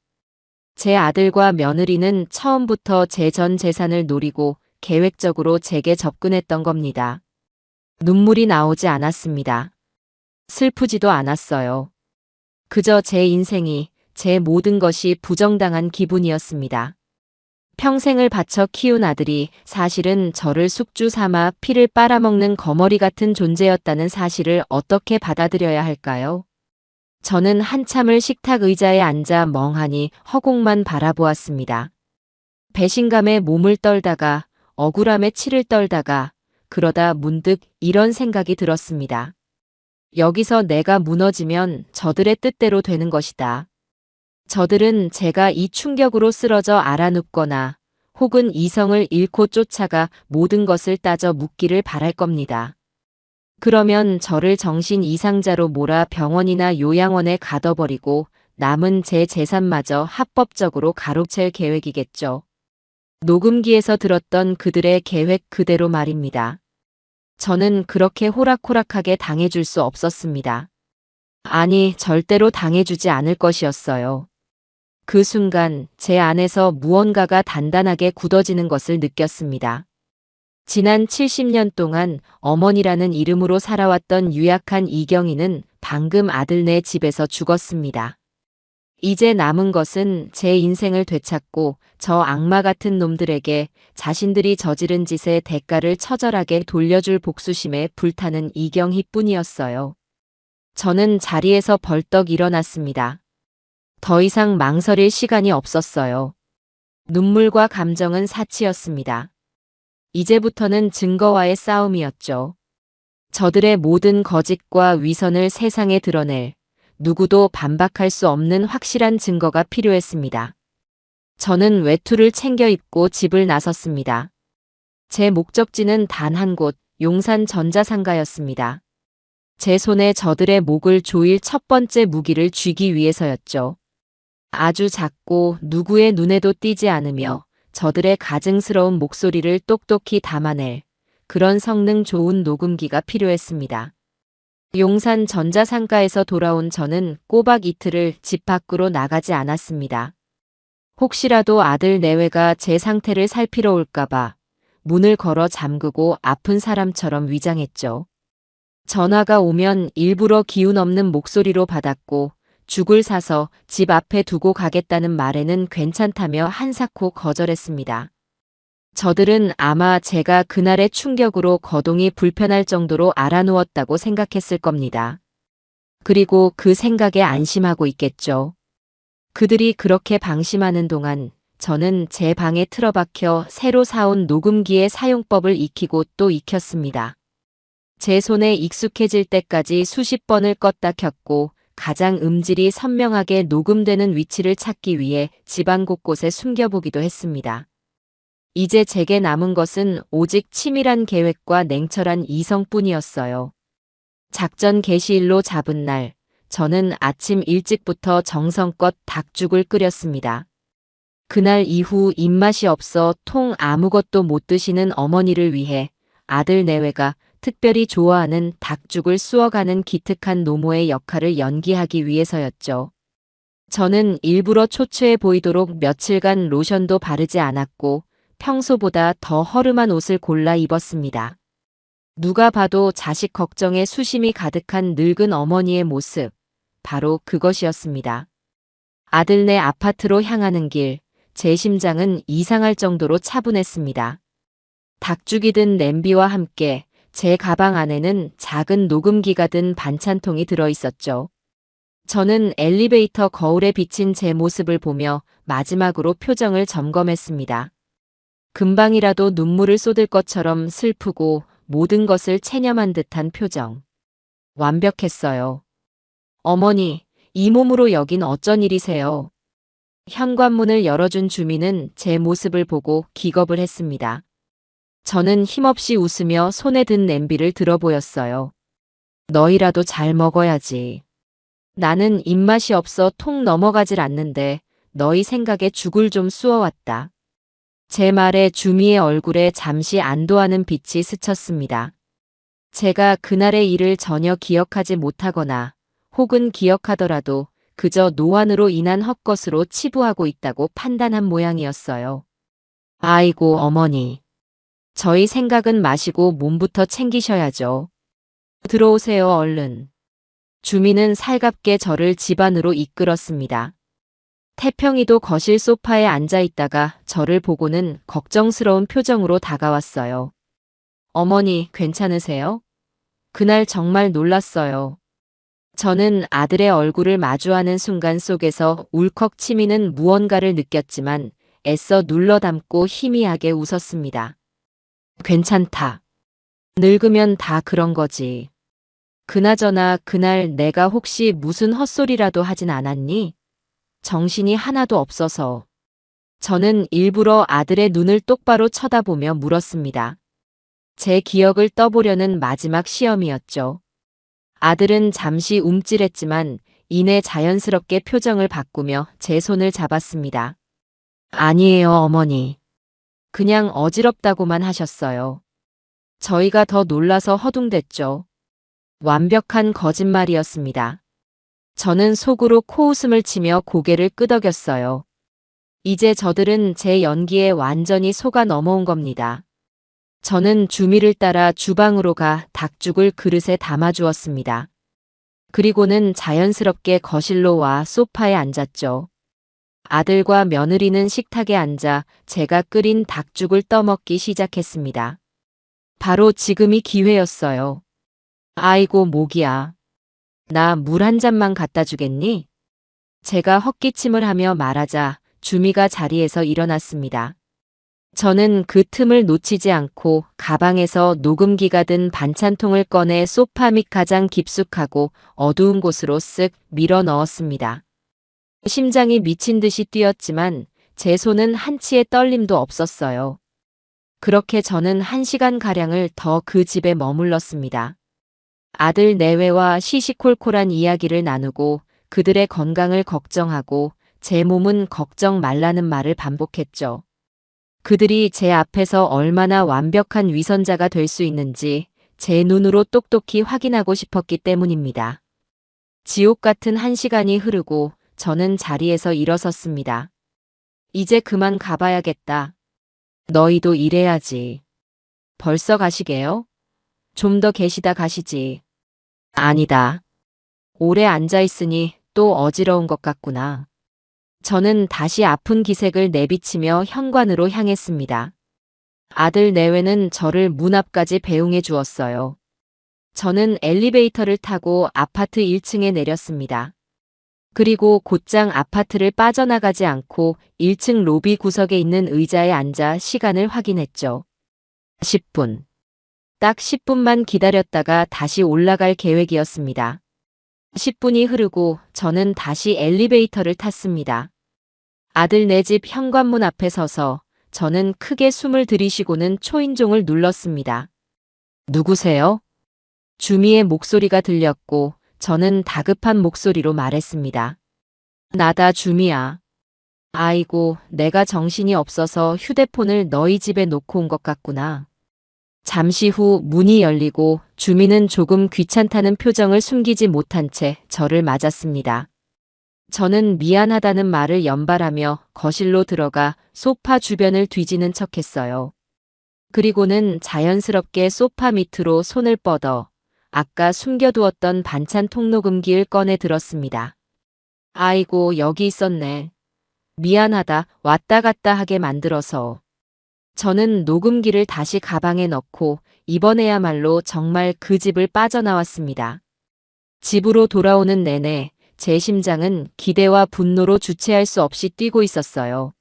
제 아들과 며느리는 처음부터 제 전 재산을 노리고 계획적으로 제게 접근했던 겁니다. 눈물이 나오지 않았습니다. 슬프지도 않았어요. 그저 제 인생이, 제 모든 것이 부정당한 기분이었습니다. 평생을 바쳐 키운 아들이 사실은 저를 숙주 삼아 피를 빨아먹는 거머리 같은 존재였다는 사실을 어떻게 받아들여야 할까요? 저는 한참을 식탁 의자에 앉아 멍하니 허공만 바라보았습니다. 배신감에 몸을 떨다가, 억울함에 치를 떨다가, 그러다 문득 이런 생각이 들었습니다. 여기서 내가 무너지면 저들의 뜻대로 되는 것이다. 저들은 제가 이 충격으로 쓰러져 알아눕거나 혹은 이성을 잃고 쫓아가 모든 것을 따져 묻기를 바랄 겁니다. 그러면 저를 정신 이상자로 몰아 병원이나 요양원에 가둬버리고 남은 제 재산마저 합법적으로 가로챌 계획이겠죠. 녹음기에서 들었던 그들의 계획 그대로 말입니다. 저는 그렇게 호락호락하게 당해줄 수 없었습니다. 아니, 절대로 당해주지 않을 것이었어요. 그 순간 제 안에서 무언가가 단단하게 굳어지는 것을 느꼈습니다. 지난 70년 동안 어머니라는 이름으로 살아왔던 유약한 이경이는 방금 아들네 집에서 죽었습니다. 이제 남은 것은 제 인생을 되찾고 저 악마 같은 놈들에게 자신들이 저지른 짓의 대가를 처절하게 돌려줄 복수심에 불타는 이경희뿐이었어요. 저는 자리에서 벌떡 일어났습니다. 더 이상 망설일 시간이 없었어요. 눈물과 감정은 사치였습니다. 이제부터는 증거와의 싸움이었죠. 저들의 모든 거짓과 위선을 세상에 드러낼, 누구도 반박할 수 없는 확실한 증거가 필요했습니다. 저는 외투를 챙겨 입고 집을 나섰습니다. 제 목적지는 단 한 곳, 용산 전자상가였습니다. 제 손에 저들의 목을 조일 첫 번째 무기를 쥐기 위해서였죠. 아주 작고 누구의 눈에도 띄지 않으며 저들의 가증스러운 목소리를 똑똑히 담아낼 그런 성능 좋은 녹음기가 필요했습니다. 용산 전자상가에서 돌아온 저는 꼬박 이틀을 집 밖으로 나가지 않았습니다. 혹시라도 아들 내외가 제 상태를 살피러 올까봐 문을 걸어 잠그고 아픈 사람처럼 위장했죠. 전화가 오면 일부러 기운 없는 목소리로 받았고 죽을 사서 집 앞에 두고 가겠다는 말에는 괜찮다며 한사코 거절했습니다. 저들은 아마 제가 그날의 충격으로 거동이 불편할 정도로 알아누웠다고 생각했을 겁니다. 그리고 그 생각에 안심하고 있겠죠. 그들이 그렇게 방심하는 동안 저는 제 방에 틀어박혀 새로 사온 녹음기의 사용법을 익히고 또 익혔습니다. 제 손에 익숙해질 때까지 수십 번을 껐다 켰고 가장 음질이 선명하게 녹음되는 위치를 찾기 위해 집안 곳곳에 숨겨보기도 했습니다. 이제 제게 남은 것은 오직 치밀한 계획과 냉철한 이성뿐이었어요. 작전 개시일로 잡은 날, 저는 아침 일찍부터 정성껏 닭죽을 끓였습니다. 그날 이후 입맛이 없어 통 아무것도 못 드시는 어머니를 위해 아들 내외가 특별히 좋아하는 닭죽을 쑤어가는 기특한 노모의 역할을 연기하기 위해서였죠. 저는 일부러 초췌해 보이도록 며칠간 로션도 바르지 않았고 평소보다 더 허름한 옷을 골라 입었습니다. 누가 봐도 자식 걱정에 수심이 가득한 늙은 어머니의 모습, 바로 그것이었습니다. 아들네 아파트로 향하는 길, 제 심장은 이상할 정도로 차분했습니다. 닭죽이 든 냄비와 함께 제 가방 안에는 작은 녹음기가 든 반찬통이 들어있었죠. 저는 엘리베이터 거울에 비친 제 모습을 보며 마지막으로 표정을 점검했습니다. 금방이라도 눈물을 쏟을 것처럼 슬프고 모든 것을 체념한 듯한 표정. 완벽했어요. 어머니, 이 몸으로 여긴 어쩐 일이세요? 현관문을 열어준 주민은 제 모습을 보고 기겁을 했습니다. 저는 힘없이 웃으며 손에 든 냄비를 들어 보였어요. 너희라도 잘 먹어야지. 나는 입맛이 없어 통 넘어가질 않는데 너희 생각에 죽을 좀 쑤어왔다. 제 말에 주미의 얼굴에 잠시 안도하는 빛이 스쳤습니다. 제가 그날의 일을 전혀 기억하지 못하거나 혹은 기억하더라도 그저 노안으로 인한 헛것으로 치부하고 있다고 판단한 모양이었어요. 아이고 어머니. 저희 생각은 마시고 몸부터 챙기셔야죠. 들어오세요 얼른. 주민은 살갑게 저를 집 안으로 이끌었습니다. 태평이도 거실 소파에 앉아 있다가 저를 보고는 걱정스러운 표정으로 다가왔어요. 어머니, 괜찮으세요? 그날 정말 놀랐어요. 저는 아들의 얼굴을 마주하는 순간 속에서 울컥 치미는 무언가를 느꼈지만 애써 눌러 담고 희미하게 웃었습니다. 괜찮다. 늙으면 다 그런 거지. 그나저나 그날 내가 혹시 무슨 헛소리라도 하진 않았니? 정신이 하나도 없어서. 저는 일부러 아들의 눈을 똑바로 쳐다보며 물었습니다. 제 기억을 떠보려는 마지막 시험이었죠. 아들은 잠시 움찔했지만 이내 자연스럽게 표정을 바꾸며 제 손을 잡았습니다. 아니에요, 어머니. 그냥 어지럽다고만 하셨어요. 저희가 더 놀라서 허둥댔죠. 완벽한 거짓말이었습니다. 저는 속으로 코웃음을 치며 고개를 끄덕였어요. 이제 저들은 제 연기에 완전히 속아 넘어온 겁니다. 저는 주미를 따라 주방으로 가 닭죽을 그릇에 담아주었습니다. 그리고는 자연스럽게 거실로 와 소파에 앉았죠. 아들과 며느리는 식탁에 앉아 제가 끓인 닭죽을 떠먹기 시작했습니다. 바로 지금이 기회였어요. 아이고 목이야. 나 물 한 잔만 갖다 주겠니? 제가 헛기침을 하며 말하자 주미가 자리에서 일어났습니다. 저는 그 틈을 놓치지 않고 가방에서 녹음기가 든 반찬통을 꺼내 소파 밑 가장 깊숙하고 어두운 곳으로 쓱 밀어 넣었습니다. 심장이 미친 듯이 뛰었지만 제 손은 한치의 떨림도 없었어요. 그렇게 저는 1시간가량을 더 그 집에 머물렀습니다. 아들 내외와 시시콜콜한 이야기를 나누고 그들의 건강을 걱정하고 제 몸은 걱정 말라는 말을 반복했죠. 그들이 제 앞에서 얼마나 완벽한 위선자가 될 수 있는지 제 눈으로 똑똑히 확인하고 싶었기 때문입니다. 지옥 같은 1시간이 흐르고 저는 자리에서 일어섰습니다. 이제 그만 가봐야겠다. 너희도 일해야지. 벌써 가시게요? 좀 더 계시다 가시지. 아니다. 오래 앉아있으니 또 어지러운 것 같구나. 저는 다시 아픈 기색을 내비치며 현관으로 향했습니다. 아들 내외는 저를 문 앞까지 배웅해 주었어요. 저는 엘리베이터를 타고 아파트 1층에 내렸습니다. 그리고 곧장 아파트를 빠져나가지 않고 1층 로비 구석에 있는 의자에 앉아 시간을 확인했죠. 10분. 딱 10분만 기다렸다가 다시 올라갈 계획이었습니다. 10분이 흐르고 저는 다시 엘리베이터를 탔습니다. 아들 네 집 현관문 앞에 서서 저는 크게 숨을 들이쉬고는 초인종을 눌렀습니다. 누구세요? 주미의 목소리가 들렸고 저는 다급한 목소리로 말했습니다. 나다 주미야. 아이고, 내가 정신이 없어서 휴대폰을 너희 집에 놓고 온 것 같구나. 잠시 후 문이 열리고 주미는 조금 귀찮다는 표정을 숨기지 못한 채 저를 맞았습니다. 저는 미안하다는 말을 연발하며 거실로 들어가 소파 주변을 뒤지는 척했어요. 그리고는 자연스럽게 소파 밑으로 손을 뻗어 아까 숨겨두었던 반찬 통로금기를 꺼내 들었습니다. 아이고, 여기 있었네. 미안하다, 왔다 갔다 하게 만들어서. 저는 녹음기를 다시 가방에 넣고 이번에야말로 정말 그 집을 빠져나왔습니다. 집으로 돌아오는 내내 제 심장은 기대와 분노로 주체할 수 없이 뛰고 있었어요.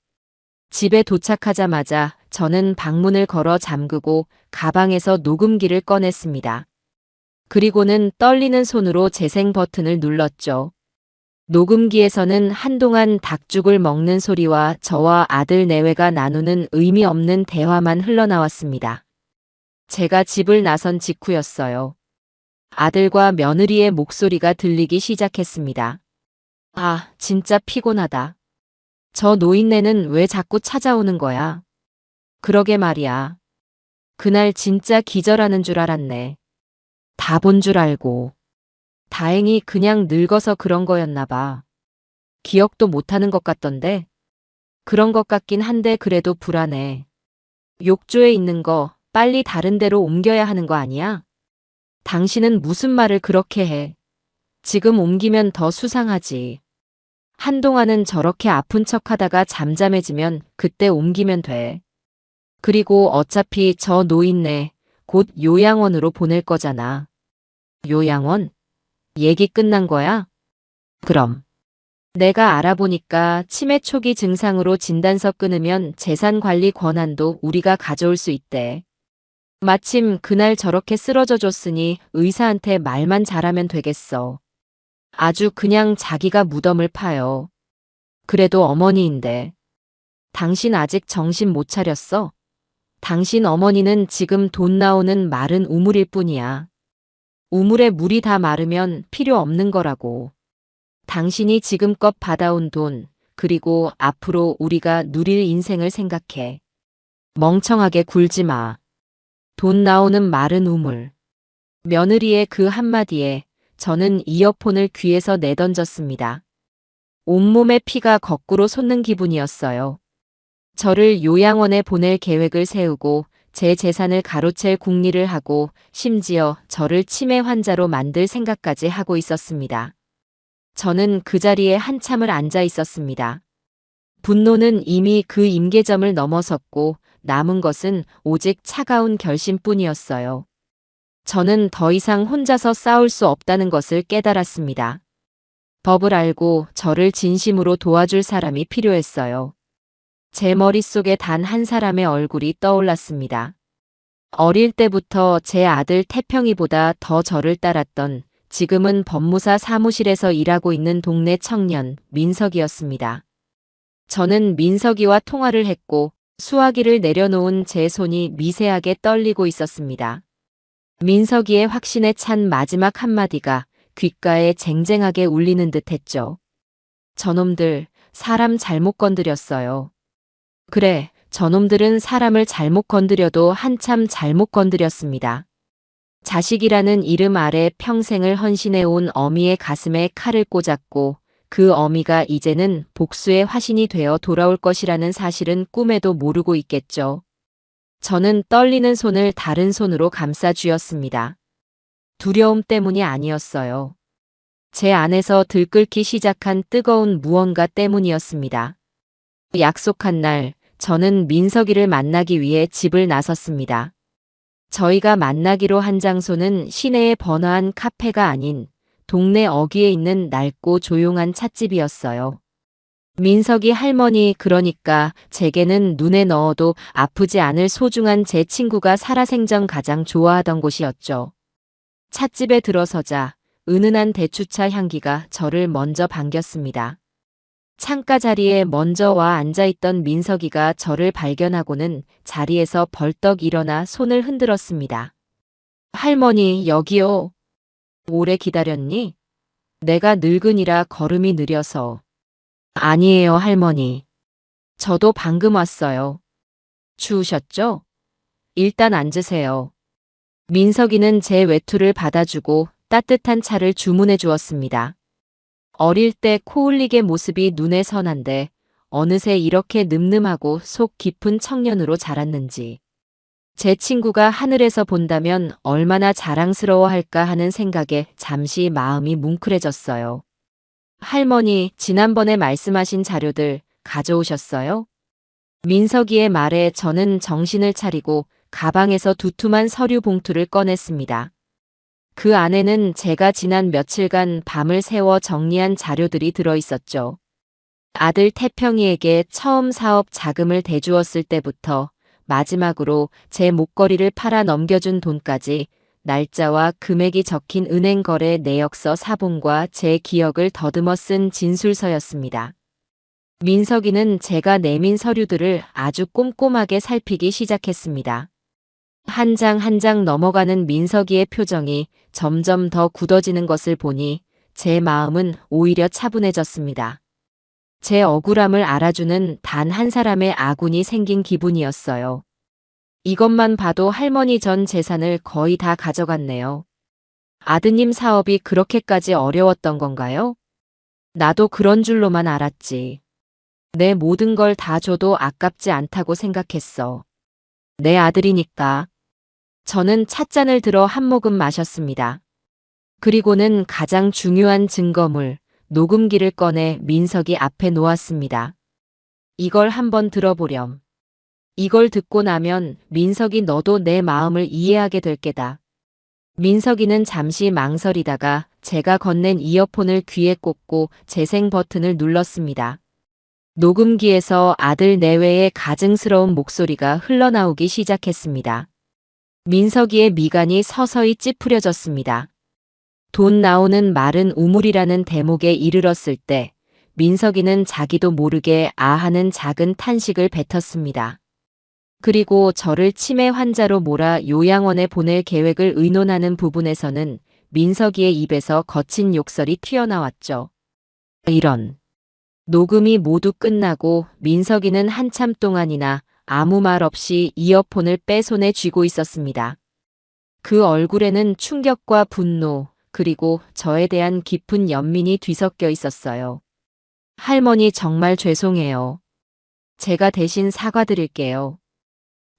집에 도착하자마자 저는 방문을 걸어 잠그고 가방에서 녹음기를 꺼냈습니다. 그리고는 떨리는 손으로 재생 버튼을 눌렀죠. 녹음기에서는 한동안 닭죽을 먹는 소리와 저와 아들 내외가 나누는 의미 없는 대화만 흘러나왔습니다. 제가 집을 나선 직후였어요. 아들과 며느리의 목소리가 들리기 시작했습니다. 아, 진짜 피곤하다. 저 노인네는 왜 자꾸 찾아오는 거야? 그러게 말이야. 그날 진짜 기절하는 줄 알았네. 다 본 줄 알고. 다행히 그냥 늙어서 그런 거였나 봐. 기억도 못하는 것 같던데. 그런 것 같긴 한데 그래도 불안해. 욕조에 있는 거 빨리 다른 데로 옮겨야 하는 거 아니야? 당신은 무슨 말을 그렇게 해? 지금 옮기면 더 수상하지. 한동안은 저렇게 아픈 척 하다가 잠잠해지면 그때 옮기면 돼. 그리고 어차피 저 노인네 곧 요양원으로 보낼 거잖아. 요양원? 얘기 끝난 거야? 그럼. 내가 알아보니까 치매 초기 증상으로 진단서 끊으면 재산관리 권한도 우리가 가져올 수 있대. 마침 그날 저렇게 쓰러져 줬으니 의사한테 말만 잘하면 되겠어. 아주 그냥 자기가 무덤을 파요. 그래도 어머니인데. 당신 아직 정신 못 차렸어? 당신 어머니는 지금 돈 나오는 마른 우물일 뿐이야. 우물에 물이 다 마르면 필요 없는 거라고. 당신이 지금껏 받아온 돈, 그리고 앞으로 우리가 누릴 인생을 생각해. 멍청하게 굴지 마. 돈 나오는 마른 우물. 며느리의 그 한마디에 저는 이어폰을 귀에서 내던졌습니다. 온몸에 피가 거꾸로 솟는 기분이었어요. 저를 요양원에 보낼 계획을 세우고 제 재산을 가로챌 궁리를 하고 심지어 저를 치매 환자로 만들 생각까지 하고 있었습니다. 저는 그 자리에 한참을 앉아 있었습니다. 분노는 이미 그 임계점을 넘어섰고 남은 것은 오직 차가운 결심뿐이었어요. 저는 더 이상 혼자서 싸울 수 없다는 것을 깨달았습니다. 법을 알고 저를 진심으로 도와줄 사람이 필요했어요. 제 머릿속에 단 한 사람의 얼굴이 떠올랐습니다. 어릴 때부터 제 아들 태평이보다 더 저를 따랐던 지금은 법무사 사무실에서 일하고 있는 동네 청년 민석이었습니다. 저는 민석이와 통화를 했고 수화기를 내려놓은 제 손이 미세하게 떨리고 있었습니다. 민석이의 확신에 찬 마지막 한마디가 귓가에 쟁쟁하게 울리는 듯 했죠. 저놈들 사람 잘못 건드렸어요. 그래, 저놈들은 사람을 잘못 건드려도 한참 잘못 건드렸습니다. 자식이라는 이름 아래 평생을 헌신해온 어미의 가슴에 칼을 꽂았고 그 어미가 이제는 복수의 화신이 되어 돌아올 것이라는 사실은 꿈에도 모르고 있겠죠. 저는 떨리는 손을 다른 손으로 감싸 쥐었습니다. 두려움 때문이 아니었어요. 제 안에서 들끓기 시작한 뜨거운 무언가 때문이었습니다. 약속한 날 저는 민석이를 만나기 위해 집을 나섰습니다. 저희가 만나기로 한 장소는 시내의 번화한 카페가 아닌 동네 어귀에 있는 낡고 조용한 찻집이었어요. 민석이 할머니, 그러니까 제게는 눈에 넣어도 아프지 않을 소중한 제 친구가 살아생전 가장 좋아하던 곳이었죠. 찻집에 들어서자 은은한 대추차 향기가 저를 먼저 반겼습니다. 창가 자리에 먼저 와 앉아있던 민석이가 저를 발견하고는 자리에서 벌떡 일어나 손을 흔들었습니다. 할머니, 여기요. 오래 기다렸니? 내가 늙은이라 걸음이 느려서. 아니에요, 할머니. 저도 방금 왔어요. 추우셨죠? 일단 앉으세요. 민석이는 제 외투를 받아주고 따뜻한 차를 주문해 주었습니다. 어릴 때 코울릭의 모습이 눈에 선한데 어느새 이렇게 늠름하고 속 깊은 청년으로 자랐는지. 제 친구가 하늘에서 본다면 얼마나 자랑스러워할까 하는 생각에 잠시 마음이 뭉클해졌어요. 할머니, 지난번에 말씀하신 자료들 가져오셨어요? 민석이의 말에 저는 정신을 차리고 가방에서 두툼한 서류 봉투를 꺼냈습니다. 그 안에는 제가 지난 며칠간 밤을 새워 정리한 자료들이 들어있었죠. 아들 태평이에게 처음 사업 자금을 대주었을 때부터 마지막으로 제 목걸이를 팔아 넘겨준 돈까지 날짜와 금액이 적힌 은행 거래 내역서 사본과 제 기억을 더듬어 쓴 진술서였습니다. 민석이는 제가 내민 서류들을 아주 꼼꼼하게 살피기 시작했습니다. 한 장 한 장 넘어가는 민석이의 표정이 점점 더 굳어지는 것을 보니 제 마음은 오히려 차분해졌습니다. 제 억울함을 알아주는 단 한 사람의 아군이 생긴 기분이었어요. 이것만 봐도 할머니 전 재산을 거의 다 가져갔네요. 아드님 사업이 그렇게까지 어려웠던 건가요? 나도 그런 줄로만 알았지. 내 모든 걸 다 줘도 아깝지 않다고 생각했어. 내 아들이니까. 저는 찻잔을 들어 한 모금 마셨습니다. 그리고는 가장 중요한 증거물, 녹음기를 꺼내 민석이 앞에 놓았습니다. 이걸 한번 들어보렴. 이걸 듣고 나면 민석이 너도 내 마음을 이해하게 될 게다. 민석이는 잠시 망설이다가 제가 건넨 이어폰을 귀에 꽂고 재생 버튼을 눌렀습니다. 녹음기에서 아들 내외의 가증스러운 목소리가 흘러나오기 시작했습니다. 민석이의 미간이 서서히 찌푸려졌습니다. 돈 나오는 마른 우물이라는 대목에 이르렀을 때 민석이는 자기도 모르게 아하는 작은 탄식을 뱉었습니다. 그리고 저를 치매 환자로 몰아 요양원에 보낼 계획을 의논하는 부분에서는 민석이의 입에서 거친 욕설이 튀어나왔죠. 이런. 녹음이 모두 끝나고 민석이는 한참 동안이나 아무 말 없이 이어폰을 빼 손에 쥐고 있었습니다. 그 얼굴에는 충격과 분노, 그리고 저에 대한 깊은 연민이 뒤섞여 있었어요. 할머니, 정말 죄송해요. 제가 대신 사과드릴게요.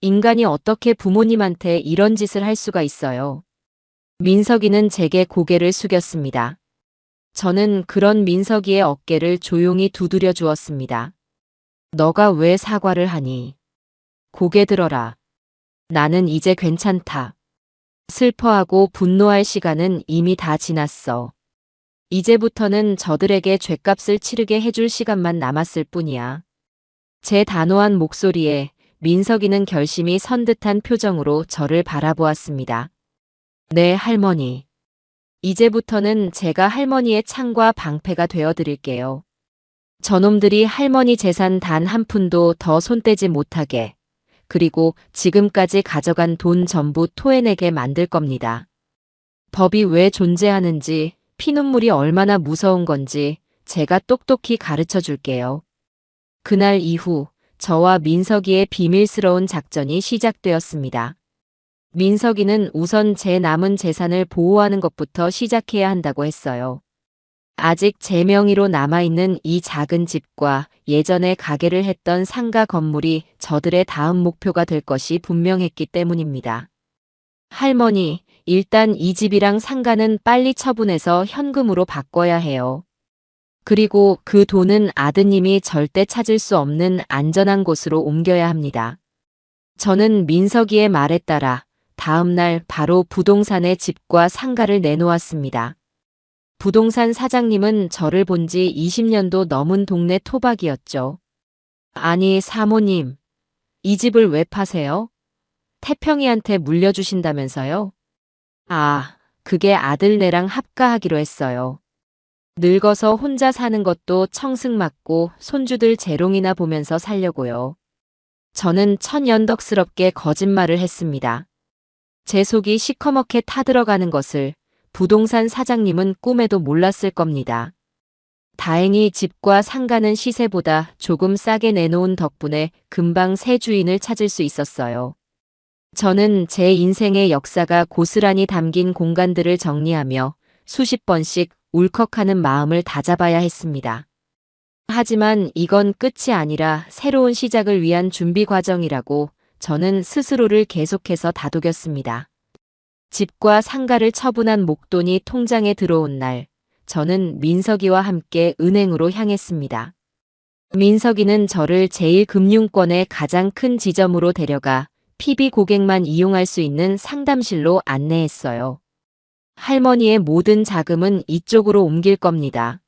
인간이 어떻게 부모님한테 이런 짓을 할 수가 있어요. 민석이는 제게 고개를 숙였습니다. 저는 그런 민석이의 어깨를 조용히 두드려 주었습니다. 너가 왜 사과를 하니? 고개 들어라. 나는 이제 괜찮다. 슬퍼하고 분노할 시간은 이미 다 지났어. 이제부터는 저들에게 죗값을 치르게 해줄 시간만 남았을 뿐이야. 제 단호한 목소리에 민석이는 결심이 선 듯한 표정으로 저를 바라보았습니다. 네, 할머니. 이제부터는 제가 할머니의 창과 방패가 되어드릴게요. 저놈들이 할머니 재산 단 한 푼도 더 손대지 못하게, 그리고 지금까지 가져간 돈 전부 토해내게 만들 겁니다. 법이 왜 존재하는지, 피눈물이 얼마나 무서운 건지 제가 똑똑히 가르쳐 줄게요. 그날 이후 저와 민석이의 비밀스러운 작전이 시작되었습니다. 민석이는 우선 제 남은 재산을 보호하는 것부터 시작해야 한다고 했어요. 아직 제 명의로 남아있는 이 작은 집과 예전에 가게를 했던 상가 건물이 저들의 다음 목표가 될 것이 분명했기 때문입니다. 할머니, 일단 이 집이랑 상가는 빨리 처분해서 현금으로 바꿔야 해요. 그리고 그 돈은 아드님이 절대 찾을 수 없는 안전한 곳으로 옮겨야 합니다. 저는 민석이의 말에 따라 다음 날 바로 부동산의 집과 상가를 내놓았습니다. 부동산 사장님은 저를 본 지 20년도 넘은 동네 토박이었죠. 아니, 사모님, 이 집을 왜 파세요? 태평이한테 물려주신다면서요? 아, 그게 아들네랑 합가하기로 했어요. 늙어서 혼자 사는 것도 청승맞고 손주들 재롱이나 보면서 살려고요. 저는 천연덕스럽게 거짓말을 했습니다. 제 속이 시커멓게 타들어가는 것을 부동산 사장님은 꿈에도 몰랐을 겁니다. 다행히 집과 상가는 시세보다 조금 싸게 내놓은 덕분에 금방 새 주인을 찾을 수 있었어요. 저는 제 인생의 역사가 고스란히 담긴 공간들을 정리하며 수십 번씩 울컥하는 마음을 다잡아야 했습니다. 하지만 이건 끝이 아니라 새로운 시작을 위한 준비 과정이라고 저는 스스로를 계속해서 다독였습니다. 집과 상가를 처분한 목돈이 통장에 들어온 날, 저는 민석이와 함께 은행으로 향했습니다. 민석이는 저를 제1금융권의 가장 큰 지점으로 데려가 PB 고객만 이용할 수 있는 상담실로 안내했어요. 할머니의 모든 자금은 이쪽으로 옮길 겁니다.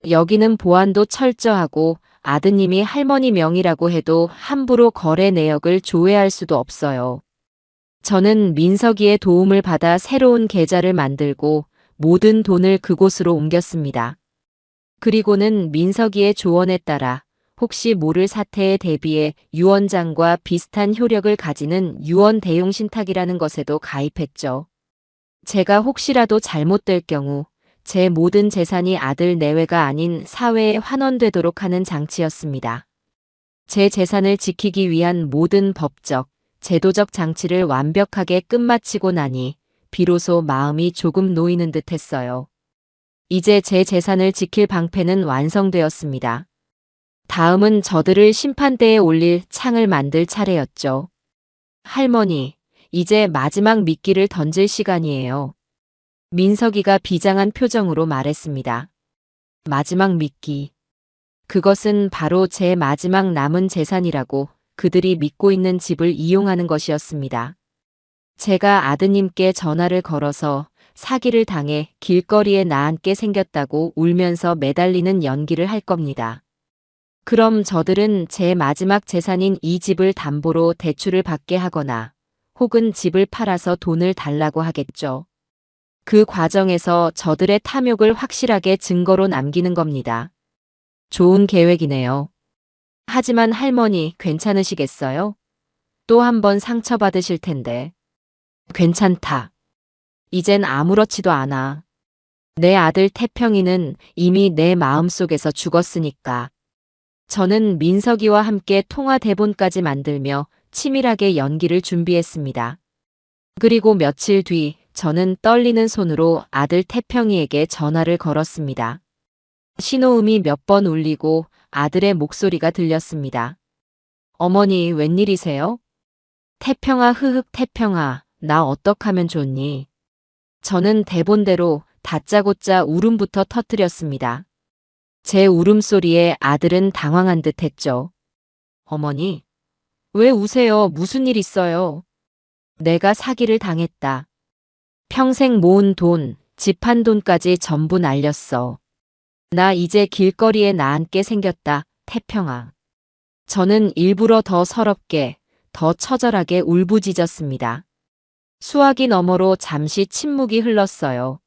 여기는 보안도 철저하고 아드님이 할머니 명의라고 해도 함부로 거래 내역을 조회할 수도 없어요. 저는 민석이의 도움을 받아 새로운 계좌를 만들고 모든 돈을 그곳으로 옮겼습니다. 그리고는 민석이의 조언에 따라 혹시 모를 사태에 대비해 유언장과 비슷한 효력을 가지는 유언 대용 신탁이라는 것에도 가입했죠. 제가 혹시라도 잘못될 경우 제 모든 재산이 아들 내외가 아닌 사회에 환원되도록 하는 장치였습니다. 제 재산을 지키기 위한 모든 법적, 제도적 장치를 완벽하게 끝마치고 나니 비로소 마음이 조금 놓이는 듯 했어요. 이제 제 재산을 지킬 방패는 완성되었습니다. 다음은 저들을 심판대에 올릴 창을 만들 차례였죠. 할머니, 이제 마지막 미끼를 던질 시간이에요. 민석이가 비장한 표정으로 말했습니다. 마지막 미끼. 그것은 바로 제 마지막 남은 재산이라고 그들이 믿고 있는 집을 이용하는 것이었습니다. 제가 아드님께 전화를 걸어서 사기를 당해 길거리에 나앉게 생겼다고 울면서 매달리는 연기를 할 겁니다. 그럼 저들은 제 마지막 재산인 이 집을 담보로 대출을 받게 하거나 혹은 집을 팔아서 돈을 달라고 하겠죠. 그 과정에서 저들의 탐욕을 확실하게 증거로 남기는 겁니다. 좋은 계획이네요. 하지만 할머니 괜찮으시겠어요? 또 한 번 상처받으실 텐데. 괜찮다. 이젠 아무렇지도 않아. 내 아들 태평이는 이미 내 마음속에서 죽었으니까. 저는 민석이와 함께 통화 대본까지 만들며 치밀하게 연기를 준비했습니다. 그리고 며칠 뒤 저는 떨리는 손으로 아들 태평이에게 전화를 걸었습니다. 신호음이 몇 번 울리고 아들의 목소리가 들렸습니다. 어머니 웬일이세요? 태평아 흐흑 태평아 나 어떡하면 좋니? 저는 대본대로 다짜고짜 울음부터 터뜨렸습니다. 제 울음소리에 아들은 당황한 듯 했죠. 어머니, 왜 우세요? 무슨 일 있어요? 내가 사기를 당했다. 평생 모은 돈, 집 한 돈까지 전부 날렸어. 나 이제 길거리에 나앉게 생겼다, 태평아. 저는 일부러 더 서럽게, 더 처절하게 울부짖었습니다. 수화기 너머로 잠시 침묵이 흘렀어요.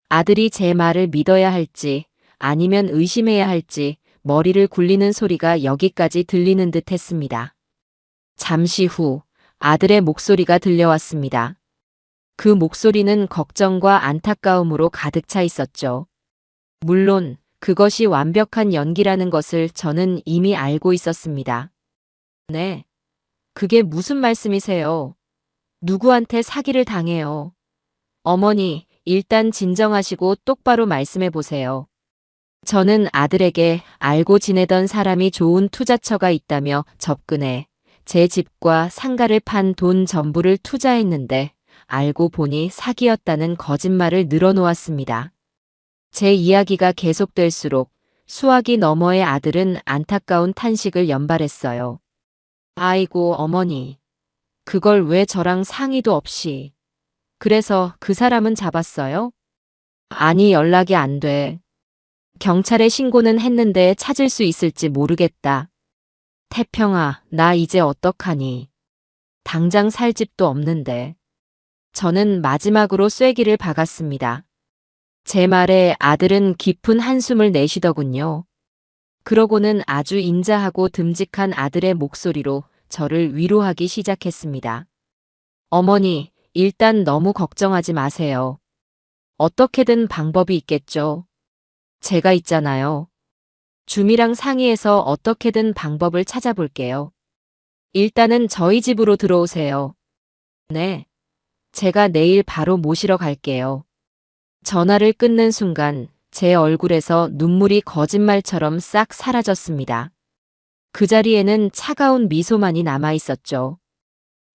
아들이 제 말을 믿어야 할지, 아니면 의심해야 할지 머리를 굴리는 소리가 여기까지 들리는 듯 했습니다. 잠시 후 아들의 목소리가 들려왔습니다. 그 목소리는 걱정과 안타까움으로 가득 차 있었죠. 물론 그것이 완벽한 연기라는 것을 저는 이미 알고 있었습니다. 네, 그게 무슨 말씀이세요? 누구한테 사기를 당해요? 어머니, 일단 진정하시고 똑바로 말씀해 보세요. 저는 아들에게 알고 지내던 사람이 좋은 투자처가 있다며 접근해 제 집과 상가를 판 돈 전부를 투자했는데 알고 보니 사기였다는 거짓말을 늘어놓았습니다. 제 이야기가 계속될수록 수화기 너머의 아들은 안타까운 탄식을 연발했어요. 아이고, 어머니. 그걸 왜 저랑 상의도 없이. 그래서 그 사람은 잡았어요? 아니, 연락이 안 돼. 경찰에 신고는 했는데 찾을 수 있을지 모르겠다. 태평아, 나 이제 어떡하니. 당장 살 집도 없는데. 저는 마지막으로 쐐기를 박았습니다. 제 말에 아들은 깊은 한숨을 내쉬더군요. 그러고는 아주 인자하고 듬직한 아들의 목소리로 저를 위로하기 시작했습니다. 어머니, 일단 너무 걱정하지 마세요. 어떻게든 방법이 있겠죠. 제가 있잖아요. 주미랑 상의해서 어떻게든 방법을 찾아볼게요. 일단은 저희 집으로 들어오세요. 네. 제가 내일 바로 모시러 갈게요. 전화를 끊는 순간 제 얼굴에서 눈물이 거짓말처럼 싹 사라졌습니다. 그 자리에는 차가운 미소만이 남아 있었죠.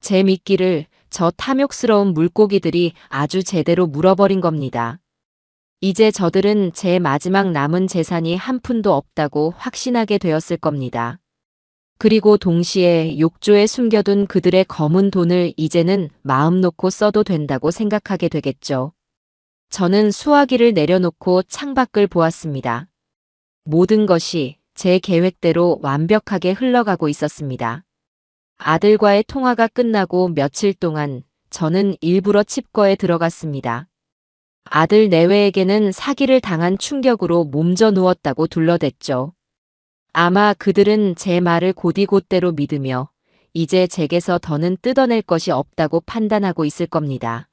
제 미끼를 저 탐욕스러운 물고기들이 아주 제대로 물어버린 겁니다. 이제 저들은 제 마지막 남은 재산이 한 푼도 없다고 확신하게 되었을 겁니다. 그리고 동시에 욕조에 숨겨둔 그들의 검은 돈을 이제는 마음 놓고 써도 된다고 생각하게 되겠죠. 저는 수화기를 내려놓고 창밖을 보았습니다. 모든 것이 제 계획대로 완벽하게 흘러가고 있었습니다. 아들과의 통화가 끝나고 며칠 동안 저는 일부러 칩거에 들어갔습니다. 아들 내외에게는 사기를 당한 충격으로 몸져 누웠다고 둘러댔죠. 아마 그들은 제 말을 곧이곧대로 믿으며 이제 제게서 더는 뜯어낼 것이 없다고 판단하고 있을 겁니다.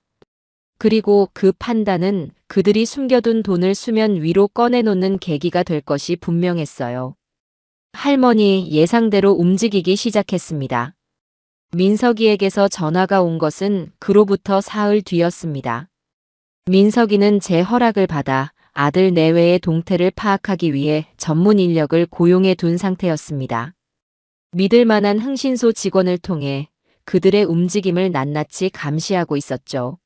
그리고 그 판단은 그들이 숨겨둔 돈을 수면 위로 꺼내놓는 계기가 될 것이 분명했어요. 할머니 예상대로 움직이기 시작했습니다. 민석이에게서 전화가 온 것은 그로부터 사흘 뒤였습니다. 민석이는 제 허락을 받아 아들 내외의 동태를 파악하기 위해 전문 인력을 고용해 둔 상태였습니다. 믿을 만한 흥신소 직원을 통해 그들의 움직임을 낱낱이 감시하고 있었죠.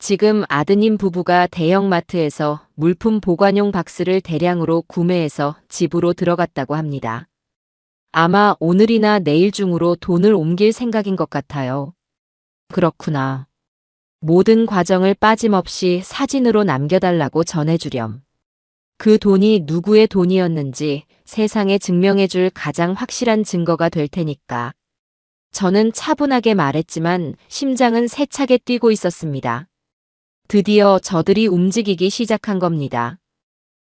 지금 아드님 부부가 대형마트에서 물품 보관용 박스를 대량으로 구매해서 집으로 들어갔다고 합니다. 아마 오늘이나 내일 중으로 돈을 옮길 생각인 것 같아요. 그렇구나. 모든 과정을 빠짐없이 사진으로 남겨달라고 전해주렴. 그 돈이 누구의 돈이었는지 세상에 증명해줄 가장 확실한 증거가 될 테니까. 저는 차분하게 말했지만 심장은 세차게 뛰고 있었습니다. 드디어 저들이 움직이기 시작한 겁니다.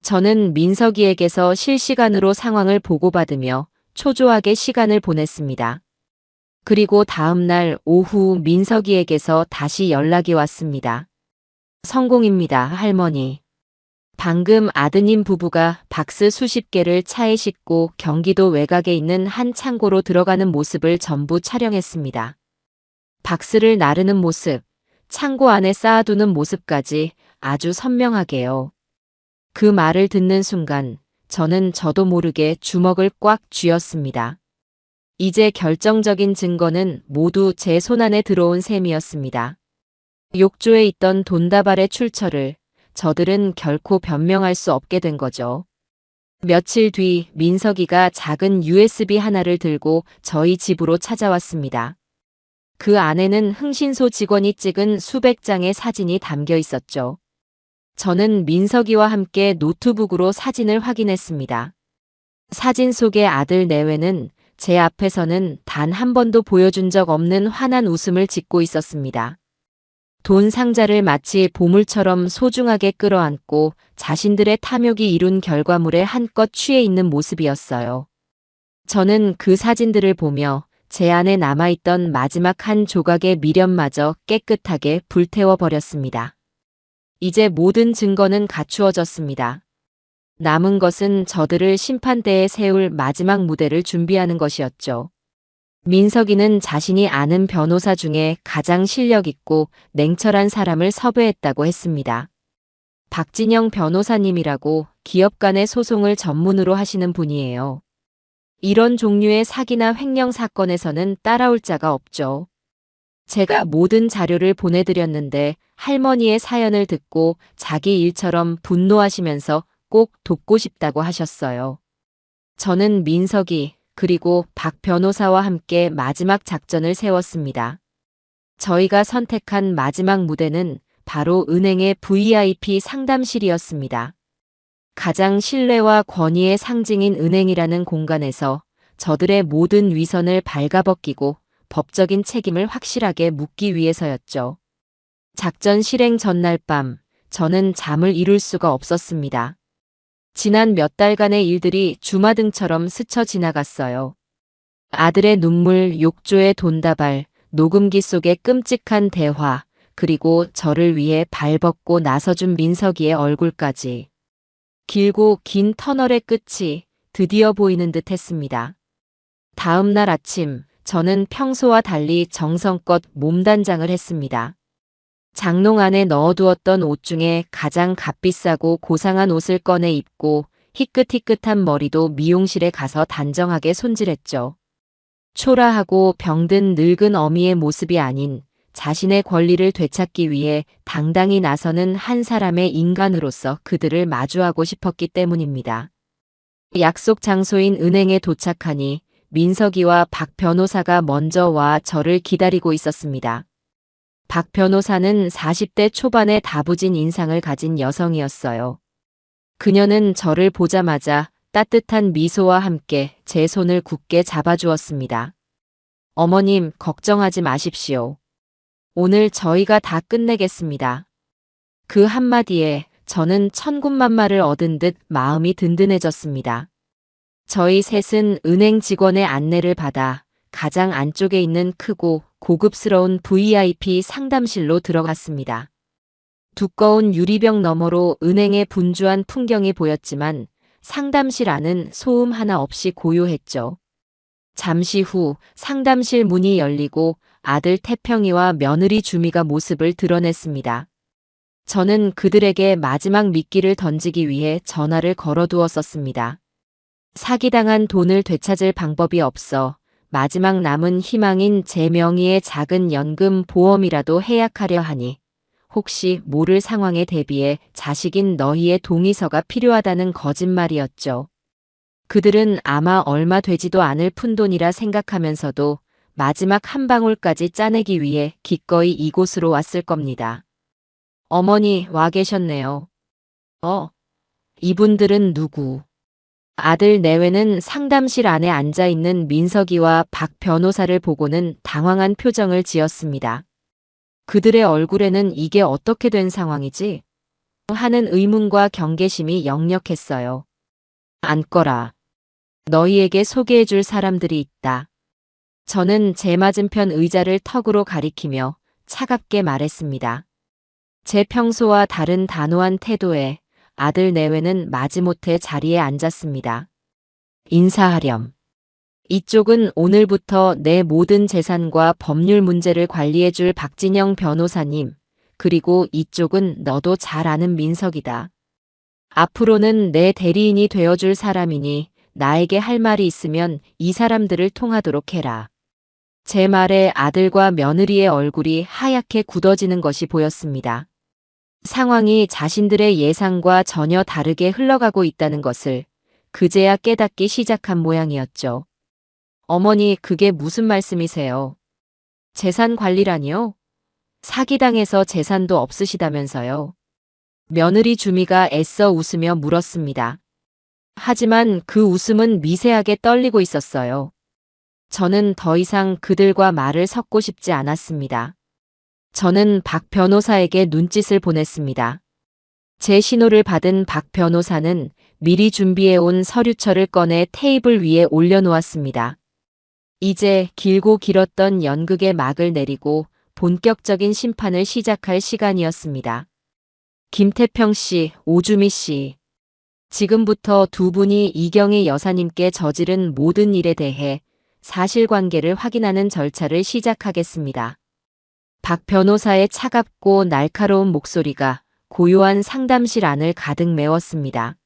저는 민석이에게서 실시간으로 상황을 보고받으며 초조하게 시간을 보냈습니다. 그리고 다음 날 오후 민석이에게서 다시 연락이 왔습니다. 성공입니다, 할머니. 방금 아드님 부부가 박스 수십 개를 차에 싣고 경기도 외곽에 있는 한 창고로 들어가는 모습을 전부 촬영했습니다. 박스를 나르는 모습, 창고 안에 쌓아두는 모습까지 아주 선명하게요. 그 말을 듣는 순간 저는 저도 모르게 주먹을 꽉 쥐었습니다. 이제 결정적인 증거는 모두 제 손안에 들어온 셈이었습니다. 욕조에 있던 돈다발의 출처를 저들은 결코 변명할 수 없게 된 거죠. 며칠 뒤 민석이가 작은 USB 하나를 들고 저희 집으로 찾아왔습니다. 그 안에는 흥신소 직원이 찍은 수백 장의 사진이 담겨 있었죠. 저는 민석이와 함께 노트북으로 사진을 확인했습니다. 사진 속의 아들 내외는 제 앞에서는 단 한 번도 보여준 적 없는 환한 웃음을 짓고 있었습니다. 돈 상자를 마치 보물처럼 소중하게 끌어안고 자신들의 탐욕이 이룬 결과물에 한껏 취해 있는 모습이었어요. 저는 그 사진들을 보며 제 안에 남아있던 마지막 한 조각의 미련마저 깨끗하게 불태워 버렸습니다. 이제 모든 증거는 갖추어졌습니다. 남은 것은 저들을 심판대에 세울 마지막 무대를 준비하는 것이었죠. 민석이는 자신이 아는 변호사 중에 가장 실력 있고 냉철한 사람을 섭외했다고 했습니다. 박진영 변호사님이라고 기업 간의 소송을 전문으로 하시는 분이에요. 이런 종류의 사기나 횡령 사건에서는 따라올 자가 없죠. 제가 모든 자료를 보내드렸는데 할머니의 사연을 듣고 자기 일처럼 분노하시면서 꼭 돕고 싶다고 하셨어요. 저는 민석이 그리고 박 변호사와 함께 마지막 작전을 세웠습니다. 저희가 선택한 마지막 무대는 바로 은행의 VIP 상담실이었습니다. 가장 신뢰와 권위의 상징인 은행이라는 공간에서 저들의 모든 위선을 발가벗기고 법적인 책임을 확실하게 묻기 위해서였죠. 작전 실행 전날 밤, 저는 잠을 이룰 수가 없었습니다. 지난 몇 달간의 일들이 주마등처럼 스쳐 지나갔어요. 아들의 눈물, 욕조의 돈다발, 녹음기 속의 끔찍한 대화, 그리고 저를 위해 발벗고 나서준 민석이의 얼굴까지. 길고 긴 터널의 끝이 드디어 보이는 듯 했습니다. 다음 날 아침, 저는 평소와 달리 정성껏 몸단장을 했습니다. 장롱 안에 넣어두었던 옷 중에 가장 값비싸고 고상한 옷을 꺼내 입고 희끗희끗한 머리도 미용실에 가서 단정하게 손질했죠. 초라하고 병든 늙은 어미의 모습이 아닌 자신의 권리를 되찾기 위해 당당히 나서는 한 사람의 인간으로서 그들을 마주하고 싶었기 때문입니다. 약속 장소인 은행에 도착하니 민석이와 박 변호사가 먼저 와 저를 기다리고 있었습니다. 박 변호사는 40대 초반의 다부진 인상을 가진 여성이었어요. 그녀는 저를 보자마자 따뜻한 미소와 함께 제 손을 굳게 잡아주었습니다. 어머님, 걱정하지 마십시오. 오늘 저희가 다 끝내겠습니다. 그 한마디에 저는 천군만마를 얻은 듯 마음이 든든해졌습니다. 저희 셋은 은행 직원의 안내를 받아 가장 안쪽에 있는 크고 고급스러운 VIP 상담실로 들어갔습니다. 두꺼운 유리벽 너머로 은행의 분주한 풍경이 보였지만 상담실 안은 소음 하나 없이 고요했죠. 잠시 후 상담실 문이 열리고 아들 태평이와 며느리 주미가 모습을 드러냈습니다. 저는 그들에게 마지막 미끼를 던지기 위해 전화를 걸어두었었습니다. 사기당한 돈을 되찾을 방법이 없어 마지막 남은 희망인 제 명의의 작은 연금 보험이라도 해약하려 하니 혹시 모를 상황에 대비해 자식인 너희의 동의서가 필요하다는 거짓말이었죠. 그들은 아마 얼마 되지도 않을 푼돈이라 생각하면서도 마지막 한 방울까지 짜내기 위해 기꺼이 이곳으로 왔을 겁니다. 어머니 와 계셨네요. 이분들은 누구? 아들 내외는 상담실 안에 앉아있는 민석이와 박 변호사를 보고는 당황한 표정을 지었습니다. 그들의 얼굴에는 이게 어떻게 된 상황이지? 하는 의문과 경계심이 역력했어요. 앉거라. 너희에게 소개해줄 사람들이 있다. 저는 제 맞은편 의자를 턱으로 가리키며 차갑게 말했습니다. 제 평소와 다른 단호한 태도에 아들 내외는 마지못해 자리에 앉았습니다. 인사하렴. 이쪽은 오늘부터 내 모든 재산과 법률 문제를 관리해줄 박진영 변호사님, 그리고 이쪽은 너도 잘 아는 민석이다. 앞으로는 내 대리인이 되어줄 사람이니 나에게 할 말이 있으면 이 사람들을 통하도록 해라. 제 말에 아들과 며느리의 얼굴이 하얗게 굳어지는 것이 보였습니다. 상황이 자신들의 예상과 전혀 다르게 흘러가고 있다는 것을 그제야 깨닫기 시작한 모양이었죠. 어머니, 그게 무슨 말씀이세요? 재산 관리라니요? 사기당해서 재산도 없으시다면서요. 며느리 주미가 애써 웃으며 물었습니다. 하지만 그 웃음은 미세하게 떨리고 있었어요. 저는 더 이상 그들과 말을 섞고 싶지 않았습니다. 저는 박 변호사에게 눈짓을 보냈습니다. 제 신호를 받은 박 변호사는 미리 준비해온 서류철을 꺼내 테이블 위에 올려놓았습니다. 이제 길고 길었던 연극의 막을 내리고 본격적인 심판을 시작할 시간이었습니다. 김태평 씨, 오주미 씨. 지금부터 두 분이 이경희 여사님께 저지른 모든 일에 대해 사실관계를 확인하는 절차를 시작하겠습니다. 박 변호사의 차갑고 날카로운 목소리가 고요한 상담실 안을 가득 메웠습니다.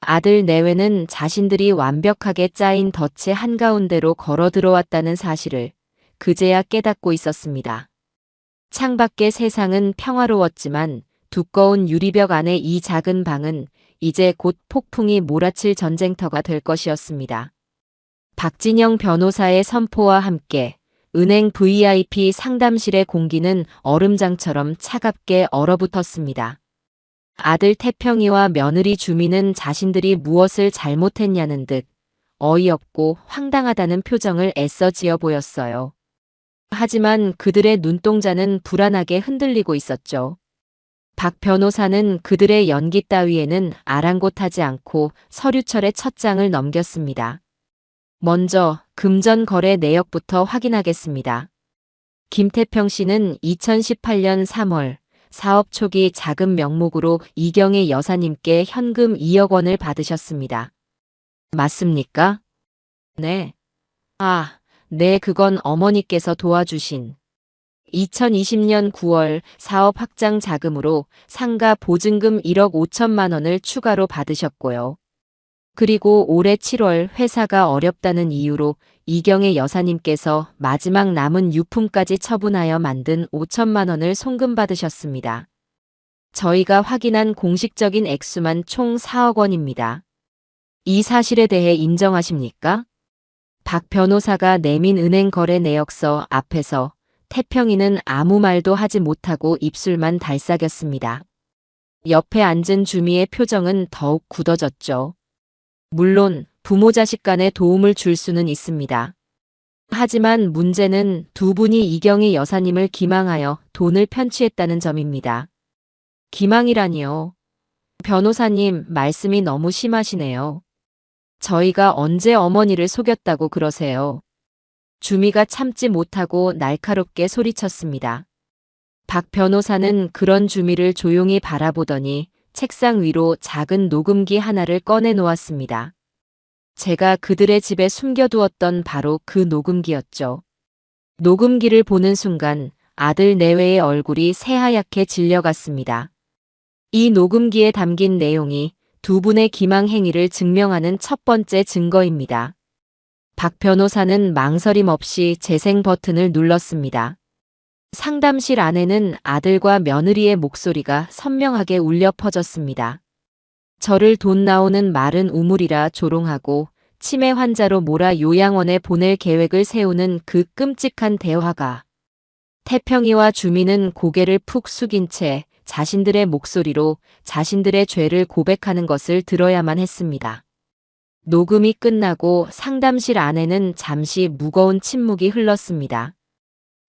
아들 내외는 자신들이 완벽하게 짜인 덫의 한가운데로 걸어 들어왔다는 사실을 그제야 깨닫고 있었습니다. 창밖의 세상은 평화로웠지만 두꺼운 유리벽 안의 이 작은 방은 이제 곧 폭풍이 몰아칠 전쟁터가 될 것이었습니다. 박진영 변호사의 선포와 함께 은행 VIP 상담실의 공기는 얼음장처럼 차갑게 얼어붙었습니다. 아들 태평이와 며느리 주미는 자신들이 무엇을 잘못했냐는 듯 어이없고 황당하다는 표정을 애써 지어 보였어요. 하지만 그들의 눈동자는 불안하게 흔들리고 있었죠. 박 변호사는 그들의 연기 따위에는 아랑곳하지 않고 서류철의 첫 장을 넘겼습니다. 먼저 금전 거래 내역부터 확인하겠습니다. 김태평 씨는 2018년 3월 사업 초기 자금 명목으로 이경희 여사님께 현금 2억 원을 받으셨습니다. 맞습니까? 네. 네, 그건 어머니께서 도와주신 2020년 9월 사업 확장 자금으로 상가 보증금 1억 5천만 원을 추가로 받으셨고요. 그리고 올해 7월 회사가 어렵다는 이유로 이경희 여사님께서 마지막 남은 유품까지 처분하여 만든 5천만 원을 송금받으셨습니다. 저희가 확인한 공식적인 액수만 총 4억 원입니다. 이 사실에 대해 인정하십니까? 박 변호사가 내민 은행 거래 내역서 앞에서 태평이는 아무 말도 하지 못하고 입술만 달싹였습니다. 옆에 앉은 주미의 표정은 더욱 굳어졌죠. 물론 부모 자식 간에 도움을 줄 수는 있습니다. 하지만 문제는 두 분이 이경희 여사님을 기망하여 돈을 편취했다는 점입니다. 기망이라니요. 변호사님, 말씀이 너무 심하시네요. 저희가 언제 어머니를 속였다고 그러세요? 주미가 참지 못하고 날카롭게 소리쳤습니다. 박 변호사는 그런 주미를 조용히 바라보더니 책상 위로 작은 녹음기 하나를 꺼내 놓았습니다. 제가 그들의 집에 숨겨두었던 바로 그 녹음기였죠. 녹음기를 보는 순간 아들 내외의 얼굴이 새하얗게 질려갔습니다. 이 녹음기에 담긴 내용이 두 분의 기망 행위를 증명하는 첫 번째 증거입니다. 박 변호사는 망설임 없이 재생 버튼을 눌렀습니다. 상담실 안에는 아들과 며느리의 목소리가 선명하게 울려 퍼졌습니다. 저를 돈 나오는 마른 우물이라 조롱하고 치매 환자로 몰아 요양원에 보낼 계획을 세우는 그 끔찍한 대화가 태평이와 주미는 고개를 푹 숙인 채 자신들의 목소리로 자신들의 죄를 고백하는 것을 들어야만 했습니다. 녹음이 끝나고 상담실 안에는 잠시 무거운 침묵이 흘렀습니다.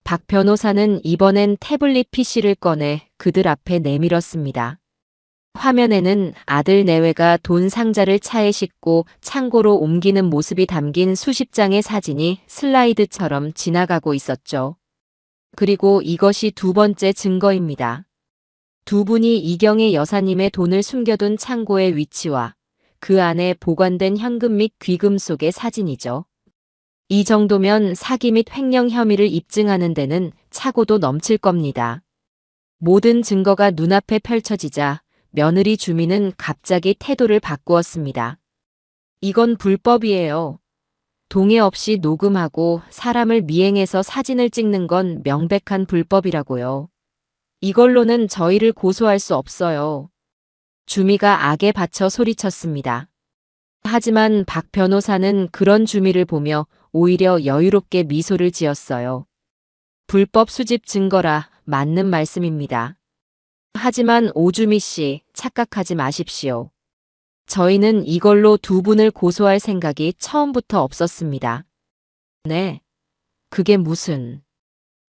박 변호사는 이번엔 태블릿 PC를 꺼내 그들 앞에 내밀었습니다. 화면에는 아들 내외가 돈 상자를 차에 싣고 창고로 옮기는 모습이 담긴 수십 장의 사진이 슬라이드처럼 지나가고 있었죠. 그리고 이것이 두 번째 증거입니다. 두 분이 이경희 여사님의 돈을 숨겨둔 창고의 위치와 그 안에 보관된 현금 및 귀금 속의 사진이죠. 이 정도면 사기 및 횡령 혐의를 입증하는 데는 차고도 넘칠 겁니다. 모든 증거가 눈앞에 펼쳐지자 며느리 주미는 갑자기 태도를 바꾸었습니다. 이건 불법이에요. 동의 없이 녹음하고 사람을 미행해서 사진을 찍는 건 명백한 불법이라고요. 이걸로는 저희를 고소할 수 없어요. 주미가 악에 받쳐 소리쳤습니다. 하지만 박 변호사는 그런 주미를 보며 오히려 여유롭게 미소를 지었어요. 불법 수집 증거라 맞는 말씀입니다. 하지만 오주미 씨, 착각하지 마십시오. 저희는 이걸로 두 분을 고소할 생각이 처음부터 없었습니다. 네. 그게 무슨.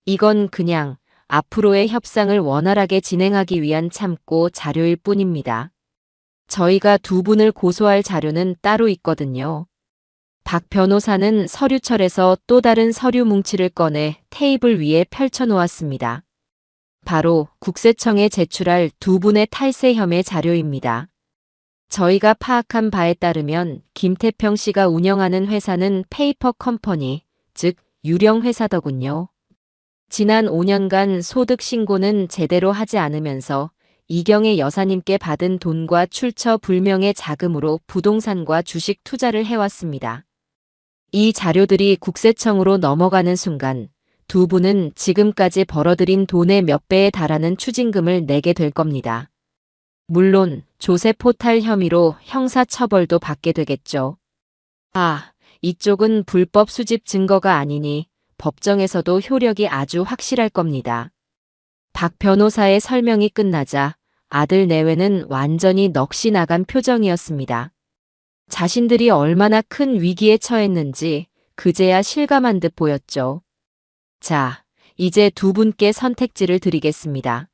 이건 그냥 앞으로의 협상을 원활하게 진행하기 위한 참고 자료일 뿐입니다. 저희가 두 분을 고소할 자료는 따로 있거든요. 박 변호사는 서류철에서 또 다른 서류 뭉치를 꺼내 테이블 위에 펼쳐놓았습니다. 바로 국세청에 제출할 두 분의 탈세 혐의 자료입니다. 저희가 파악한 바에 따르면 김태평 씨가 운영하는 회사는 페이퍼 컴퍼니, 즉 유령 회사더군요. 지난 5년간 소득 신고는 제대로 하지 않으면서 이경희 여사님께 받은 돈과 출처 불명의 자금으로 부동산과 주식 투자를 해왔습니다. 이 자료들이 국세청으로 넘어가는 순간 두 분은 지금까지 벌어들인 돈의 몇 배에 달하는 추징금을 내게 될 겁니다. 물론 조세 포탈 혐의로 형사처벌도 받게 되겠죠. 아, 이쪽은 불법 수집 증거가 아니니 법정에서도 효력이 아주 확실할 겁니다. 박 변호사의 설명이 끝나자 아들 내외는 완전히 넋이 나간 표정이었습니다. 자신들이 얼마나 큰 위기에 처했는지 그제야 실감한 듯 보였죠. 자, 이제 두 분께 선택지를 드리겠습니다.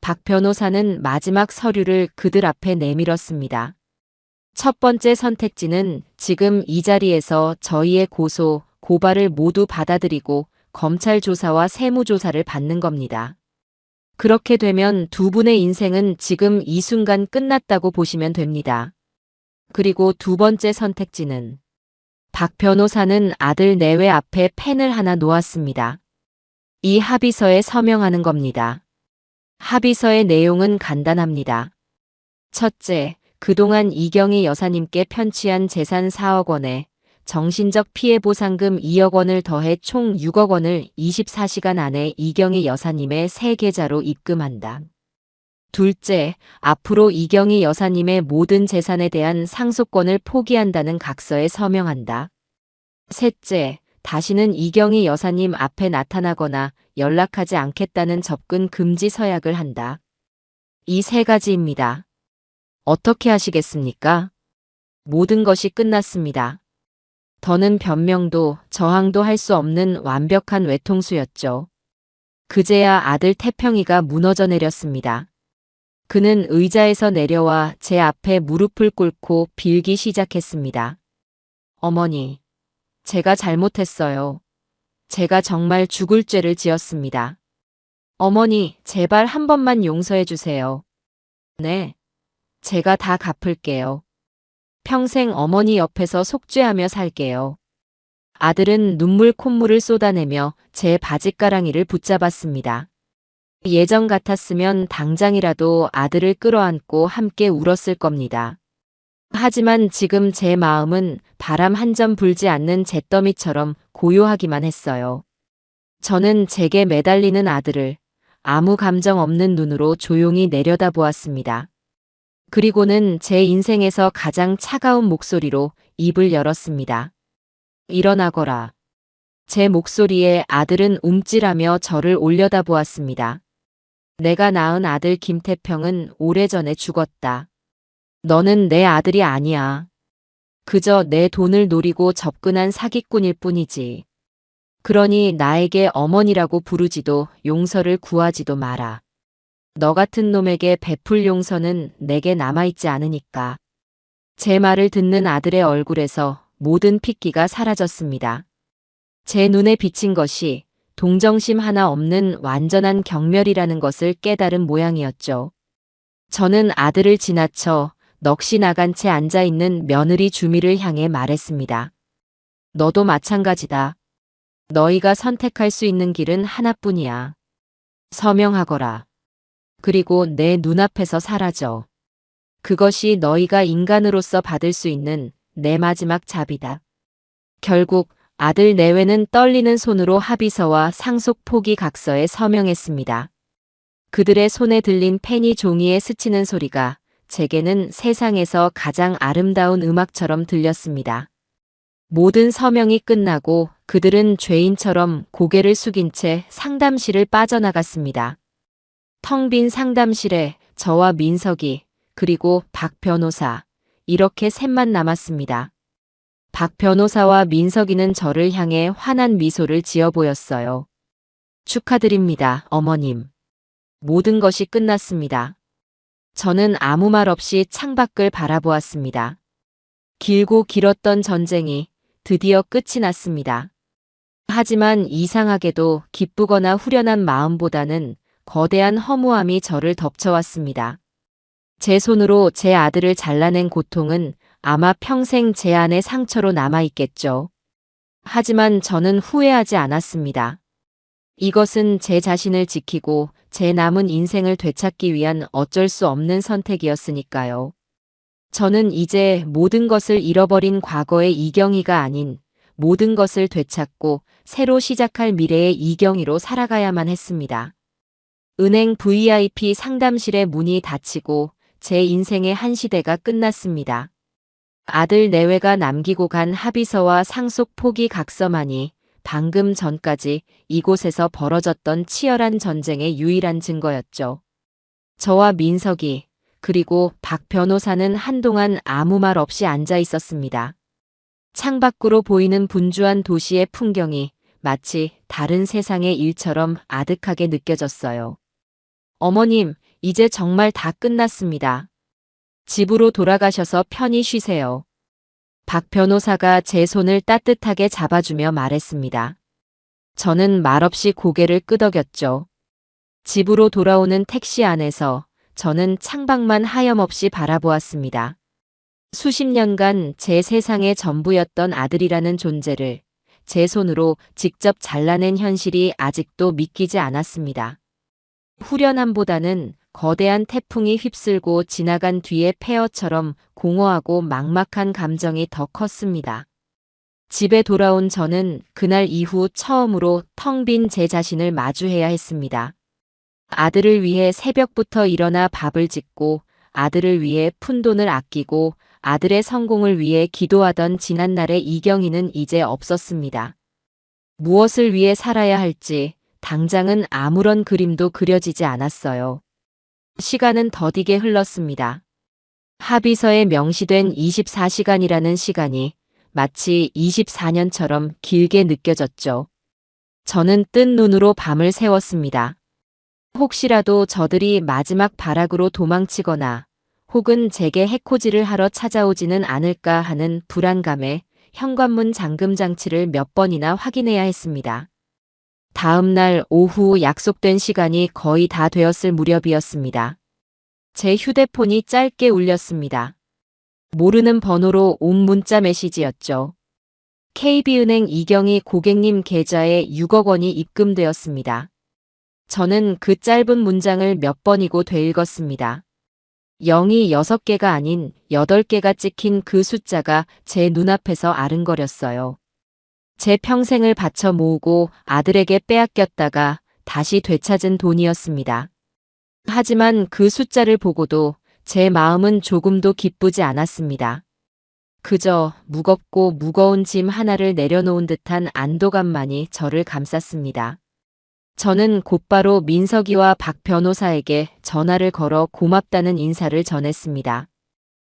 박 변호사는 마지막 서류를 그들 앞에 내밀었습니다. 첫 번째 선택지는 지금 이 자리에서 저희의 고소, 고발을 모두 받아들이고 검찰 조사와 세무조사를 받는 겁니다. 그렇게 되면 두 분의 인생은 지금 이 순간 끝났다고 보시면 됩니다. 그리고 두 번째 선택지는 박 변호사는 아들 내외 앞에 펜을 하나 놓았습니다. 이 합의서에 서명하는 겁니다. 합의서의 내용은 간단합니다. 첫째, 그동안 이경희 여사님께 편취한 재산 4억 원에 정신적 피해 보상금 2억 원을 더해 총 6억 원을 24시간 안에 이경희 여사님의 새 계좌로 입금한다. 둘째, 앞으로 이경희 여사님의 모든 재산에 대한 상속권을 포기한다는 각서에 서명한다. 셋째, 다시는 이경희 여사님 앞에 나타나거나 연락하지 않겠다는 접근 금지 서약을 한다. 이 세 가지입니다. 어떻게 하시겠습니까? 모든 것이 끝났습니다. 더는 변명도 저항도 할 수 없는 완벽한 외통수였죠. 그제야 아들 태평이가 무너져 내렸습니다. 그는 의자에서 내려와 제 앞에 무릎을 꿇고 빌기 시작했습니다. 어머니, 제가 잘못했어요. 제가 정말 죽을 죄를 지었습니다. 어머니, 제발 한 번만 용서해 주세요. 네, 제가 다 갚을게요. 평생 어머니 옆에서 속죄하며 살게요. 아들은 눈물 콧물을 쏟아내며 제 바짓가랑이를 붙잡았습니다. 예전 같았으면 당장이라도 아들을 끌어안고 함께 울었을 겁니다. 하지만 지금 제 마음은 바람 한 점 불지 않는 잿더미처럼 고요하기만 했어요. 저는 제게 매달리는 아들을 아무 감정 없는 눈으로 조용히 내려다보았습니다. 그리고는 제 인생에서 가장 차가운 목소리로 입을 열었습니다. 일어나거라. 제 목소리에 아들은 움찔하며 저를 올려다보았습니다. 내가 낳은 아들 김태평은 오래전에 죽었다. 너는 내 아들이 아니야. 그저 내 돈을 노리고 접근한 사기꾼일 뿐이지. 그러니 나에게 어머니라고 부르지도 용서를 구하지도 마라. 너 같은 놈에게 베풀 용서는 내게 남아있지 않으니까. 제 말을 듣는 아들의 얼굴에서 모든 핏기가 사라졌습니다. 제 눈에 비친 것이 동정심 하나 없는 완전한 경멸이라는 것을 깨달은 모양이었죠. 저는 아들을 지나쳐 넋이 나간 채 앉아있는 며느리 주미를 향해 말했습니다. 너도 마찬가지다. 너희가 선택할 수 있는 길은 하나뿐이야. 서명하거라. 그리고 내 눈앞에서 사라져. 그것이 너희가 인간으로서 받을 수 있는 내 마지막 자비다. 결국 아들 내외는 떨리는 손으로 합의서와 상속 포기 각서에 서명했습니다. 그들의 손에 들린 펜이 종이에 스치는 소리가 제게는 세상에서 가장 아름다운 음악처럼 들렸습니다. 모든 서명이 끝나고 그들은 죄인처럼 고개를 숙인 채 상담실을 빠져나갔습니다. 텅 빈 상담실에 저와 민석이 그리고 박 변호사 이렇게 셋만 남았습니다. 박 변호사와 민석이는 저를 향해 환한 미소를 지어 보였어요. 축하드립니다, 어머님. 모든 것이 끝났습니다. 저는 아무 말 없이 창밖을 바라보았습니다. 길고 길었던 전쟁이 드디어 끝이 났습니다. 하지만 이상하게도 기쁘거나 후련한 마음보다는 거대한 허무함이 저를 덮쳐왔습니다. 제 손으로 제 아들을 잘라낸 고통은 아마 평생 제 안의 상처로 남아있겠죠. 하지만 저는 후회하지 않았습니다. 이것은 제 자신을 지키고 제 남은 인생을 되찾기 위한 어쩔 수 없는 선택이었으니까요. 저는 이제 모든 것을 잃어버린 과거의 이경희가 아닌 모든 것을 되찾고 새로 시작할 미래의 이경이로 살아가야만 했습니다. 은행 VIP 상담실의 문이 닫히고 제 인생의 한 시대가 끝났습니다. 아들 내외가 남기고 간 합의서와 상속 포기 각서만이 방금 전까지 이곳에서 벌어졌던 치열한 전쟁의 유일한 증거였죠. 저와 민석이, 그리고 박 변호사는 한동안 아무 말 없이 앉아 있었습니다. 창밖으로 보이는 분주한 도시의 풍경이 마치 다른 세상의 일처럼 아득하게 느껴졌어요. 어머님, 이제 정말 다 끝났습니다. 집으로 돌아가셔서 편히 쉬세요. 박 변호사가 제 손을 따뜻하게 잡아주며 말했습니다. 저는 말없이 고개를 끄덕였죠. 집으로 돌아오는 택시 안에서 저는 창밖만 하염없이 바라보았습니다. 수십 년간 제 세상의 전부였던 아들이라는 존재를 제 손으로 직접 잘라낸 현실이 아직도 믿기지 않았습니다. 후련함보다는 거대한 태풍이 휩쓸고 지나간 뒤의 폐허처럼 공허하고 막막한 감정이 더 컸습니다. 집에 돌아온 저는 그날 이후 처음으로 텅 빈 제 자신을 마주해야 했습니다. 아들을 위해 새벽부터 일어나 밥을 짓고 아들을 위해 푼돈을 아끼고 아들의 성공을 위해 기도하던 지난날의 이경이는 이제 없었습니다. 무엇을 위해 살아야 할지 당장은 아무런 그림도 그려지지 않았어요. 시간은 더디게 흘렀습니다. 합의서에 명시된 24시간이라는 시간이 마치 24년처럼 길게 느껴졌죠. 저는 뜬 눈으로 밤을 새웠습니다. 혹시라도 저들이 마지막 발악으로 도망치거나 혹은 제게 해코지를 하러 찾아오지는 않을까 하는 불안감에 현관문 잠금 장치를 몇 번이나 확인해야 했습니다. 다음 날 오후 약속된 시간이 거의 다 되었을 무렵이었습니다. 제 휴대폰이 짧게 울렸습니다. 모르는 번호로 온 문자 메시지였죠. KB은행 이경희 고객님 계좌에 6억 원이 입금되었습니다. 저는 그 짧은 문장을 몇 번이고 되읽었습니다. 0이 6개가 아닌 8개가 찍힌 그 숫자가 제 눈앞에서 아른거렸어요. 제 평생을 바쳐 모으고 아들에게 빼앗겼다가 다시 되찾은 돈이었습니다. 하지만 그 숫자를 보고도 제 마음은 조금도 기쁘지 않았습니다. 그저 무겁고 무거운 짐 하나를 내려놓은 듯한 안도감만이 저를 감쌌습니다. 저는 곧바로 민석이와 박 변호사에게 전화를 걸어 고맙다는 인사를 전했습니다.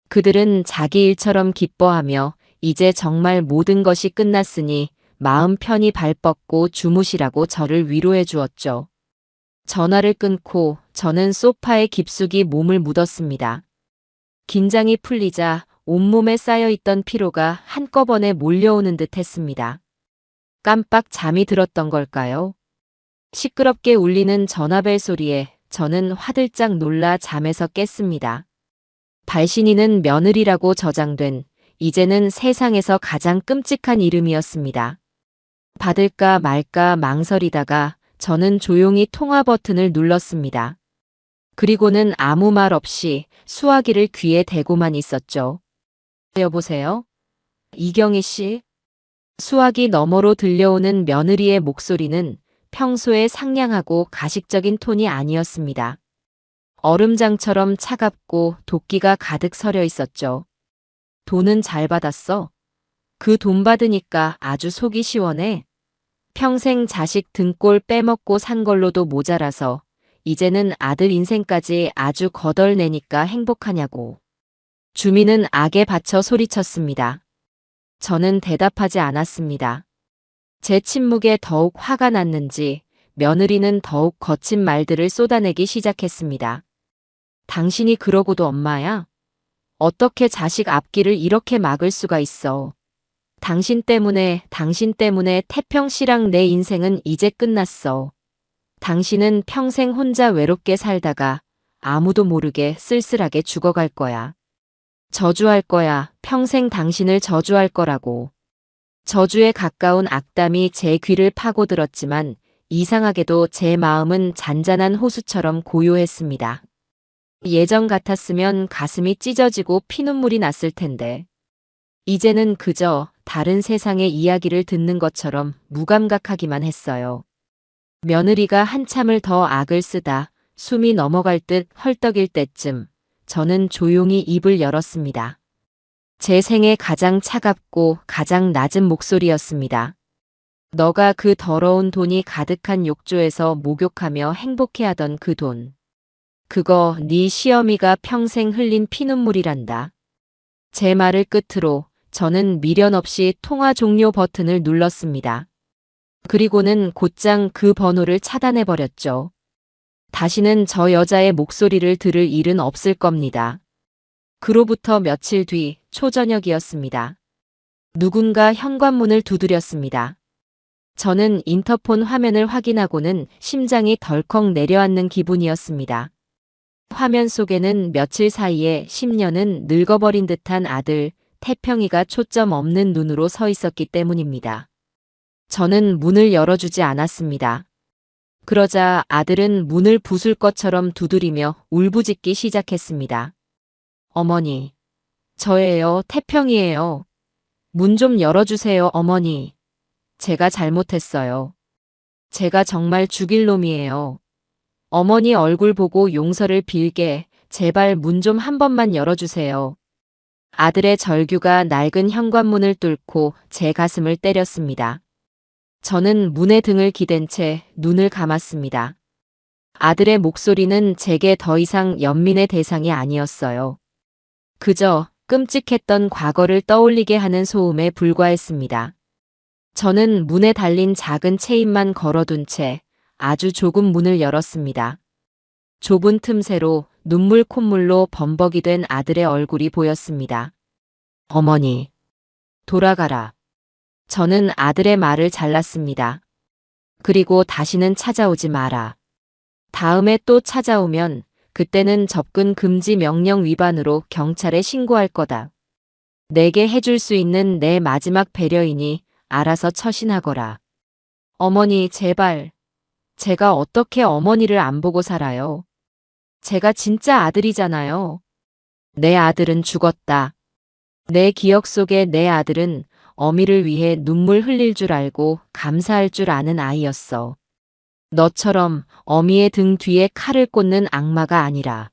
그들은 자기 일처럼 기뻐하며 이제 정말 모든 것이 끝났으니 마음 편히 발 뻗고 주무시라고 저를 위로해 주었죠. 전화를 끊고 저는 소파에 깊숙이 몸을 묻었습니다. 긴장이 풀리자 온몸에 쌓여있던 피로가 한꺼번에 몰려오는 듯 했습니다. 깜빡 잠이 들었던 걸까요? 시끄럽게 울리는 전화벨 소리에 저는 화들짝 놀라 잠에서 깼습니다. 발신인은 며느리라고 저장된 이제는 세상에서 가장 끔찍한 이름이었습니다. 받을까 말까 망설이다가 저는 조용히 통화 버튼을 눌렀습니다. 그리고는 아무 말 없이 수화기를 귀에 대고만 있었죠. 여보세요? 이경희 씨? 수화기 너머로 들려오는 며느리의 목소리는 평소에 상냥하고 가식적인 톤이 아니었습니다. 얼음장처럼 차갑고 도끼가 가득 서려 있었죠. 돈은 잘 받았어. 그 돈 받으니까 아주 속이 시원해. 평생 자식 등골 빼먹고 산 걸로도 모자라서 이제는 아들 인생까지 아주 거덜내니까 행복하냐고. 주민은 악에 받쳐 소리쳤습니다. 저는 대답하지 않았습니다. 제 침묵에 더욱 화가 났는지 며느리는 더욱 거친 말들을 쏟아내기 시작했습니다. 당신이 그러고도 엄마야? 어떻게 자식 앞길을 이렇게 막을 수가 있어? 당신 때문에 태평 씨랑 내 인생은 이제 끝났어. 당신은 평생 혼자 외롭게 살다가 아무도 모르게 쓸쓸하게 죽어갈 거야. 저주할 거야. 평생 당신을 저주할 거라고. 저주에 가까운 악담이 제 귀를 파고들었지만 이상하게도 제 마음은 잔잔한 호수처럼 고요했습니다. 예전 같았으면 가슴이 찢어지고 피눈물이 났을 텐데. 이제는 그저 다른 세상의 이야기를 듣는 것처럼 무감각하기만 했어요. 며느리가 한참을 더 악을 쓰다 숨이 넘어갈 듯 헐떡일 때쯤 저는 조용히 입을 열었습니다. 제 생애 가장 차갑고 가장 낮은 목소리였습니다. 너가 그 더러운 돈이 가득한 욕조에서 목욕하며 행복해하던 그 돈. 그거 네 시어미가 평생 흘린 피눈물이란다. 제 말을 끝으로 저는 미련 없이 통화 종료 버튼을 눌렀습니다. 그리고는 곧장 그 번호를 차단해버렸죠. 다시는 저 여자의 목소리를 들을 일은 없을 겁니다. 그로부터 며칠 뒤 초저녁이었습니다. 누군가 현관문을 두드렸습니다. 저는 인터폰 화면을 확인하고는 심장이 덜컥 내려앉는 기분이었습니다. 화면 속에는 며칠 사이에 10년은 늙어버린 듯한 아들 태평이가 초점 없는 눈으로 서 있었기 때문입니다. 저는 문을 열어주지 않았습니다. 그러자 아들은 문을 부술 것처럼 두드리며 울부짖기 시작했습니다. 어머니, 저예요, 태평이에요. 문 좀 열어주세요, 어머니. 제가 잘못했어요. 제가 정말 죽일 놈이에요. 어머니 얼굴 보고 용서를 빌게 제발 문 좀 한 번만 열어주세요. 아들의 절규가 낡은 현관문을 뚫고 제 가슴을 때렸습니다. 저는 문에 등을 기댄 채 눈을 감았습니다. 아들의 목소리는 제게 더 이상 연민의 대상이 아니었어요. 그저 끔찍했던 과거를 떠올리게 하는 소음에 불과했습니다. 저는 문에 달린 작은 체인만 걸어둔 채 아주 조금 문을 열었습니다. 좁은 틈새로 눈물 콧물로 범벅이 된 아들의 얼굴이 보였습니다. 어머니, 돌아가라. 저는 아들의 말을 잘랐습니다. 그리고 다시는 찾아오지 마라. 다음에 또 찾아오면 그때는 접근 금지 명령 위반으로 경찰에 신고할 거다. 내게 해줄 수 있는 내 마지막 배려이니 알아서 처신하거라. 어머니, 제발. 제가 어떻게 어머니를 안 보고 살아요? 제가 진짜 아들이잖아요. 내 아들은 죽었다. 내 기억 속에 내 아들은 어미를 위해 눈물 흘릴 줄 알고 감사할 줄 아는 아이였어. 너처럼 어미의 등 뒤에 칼을 꽂는 악마가 아니라.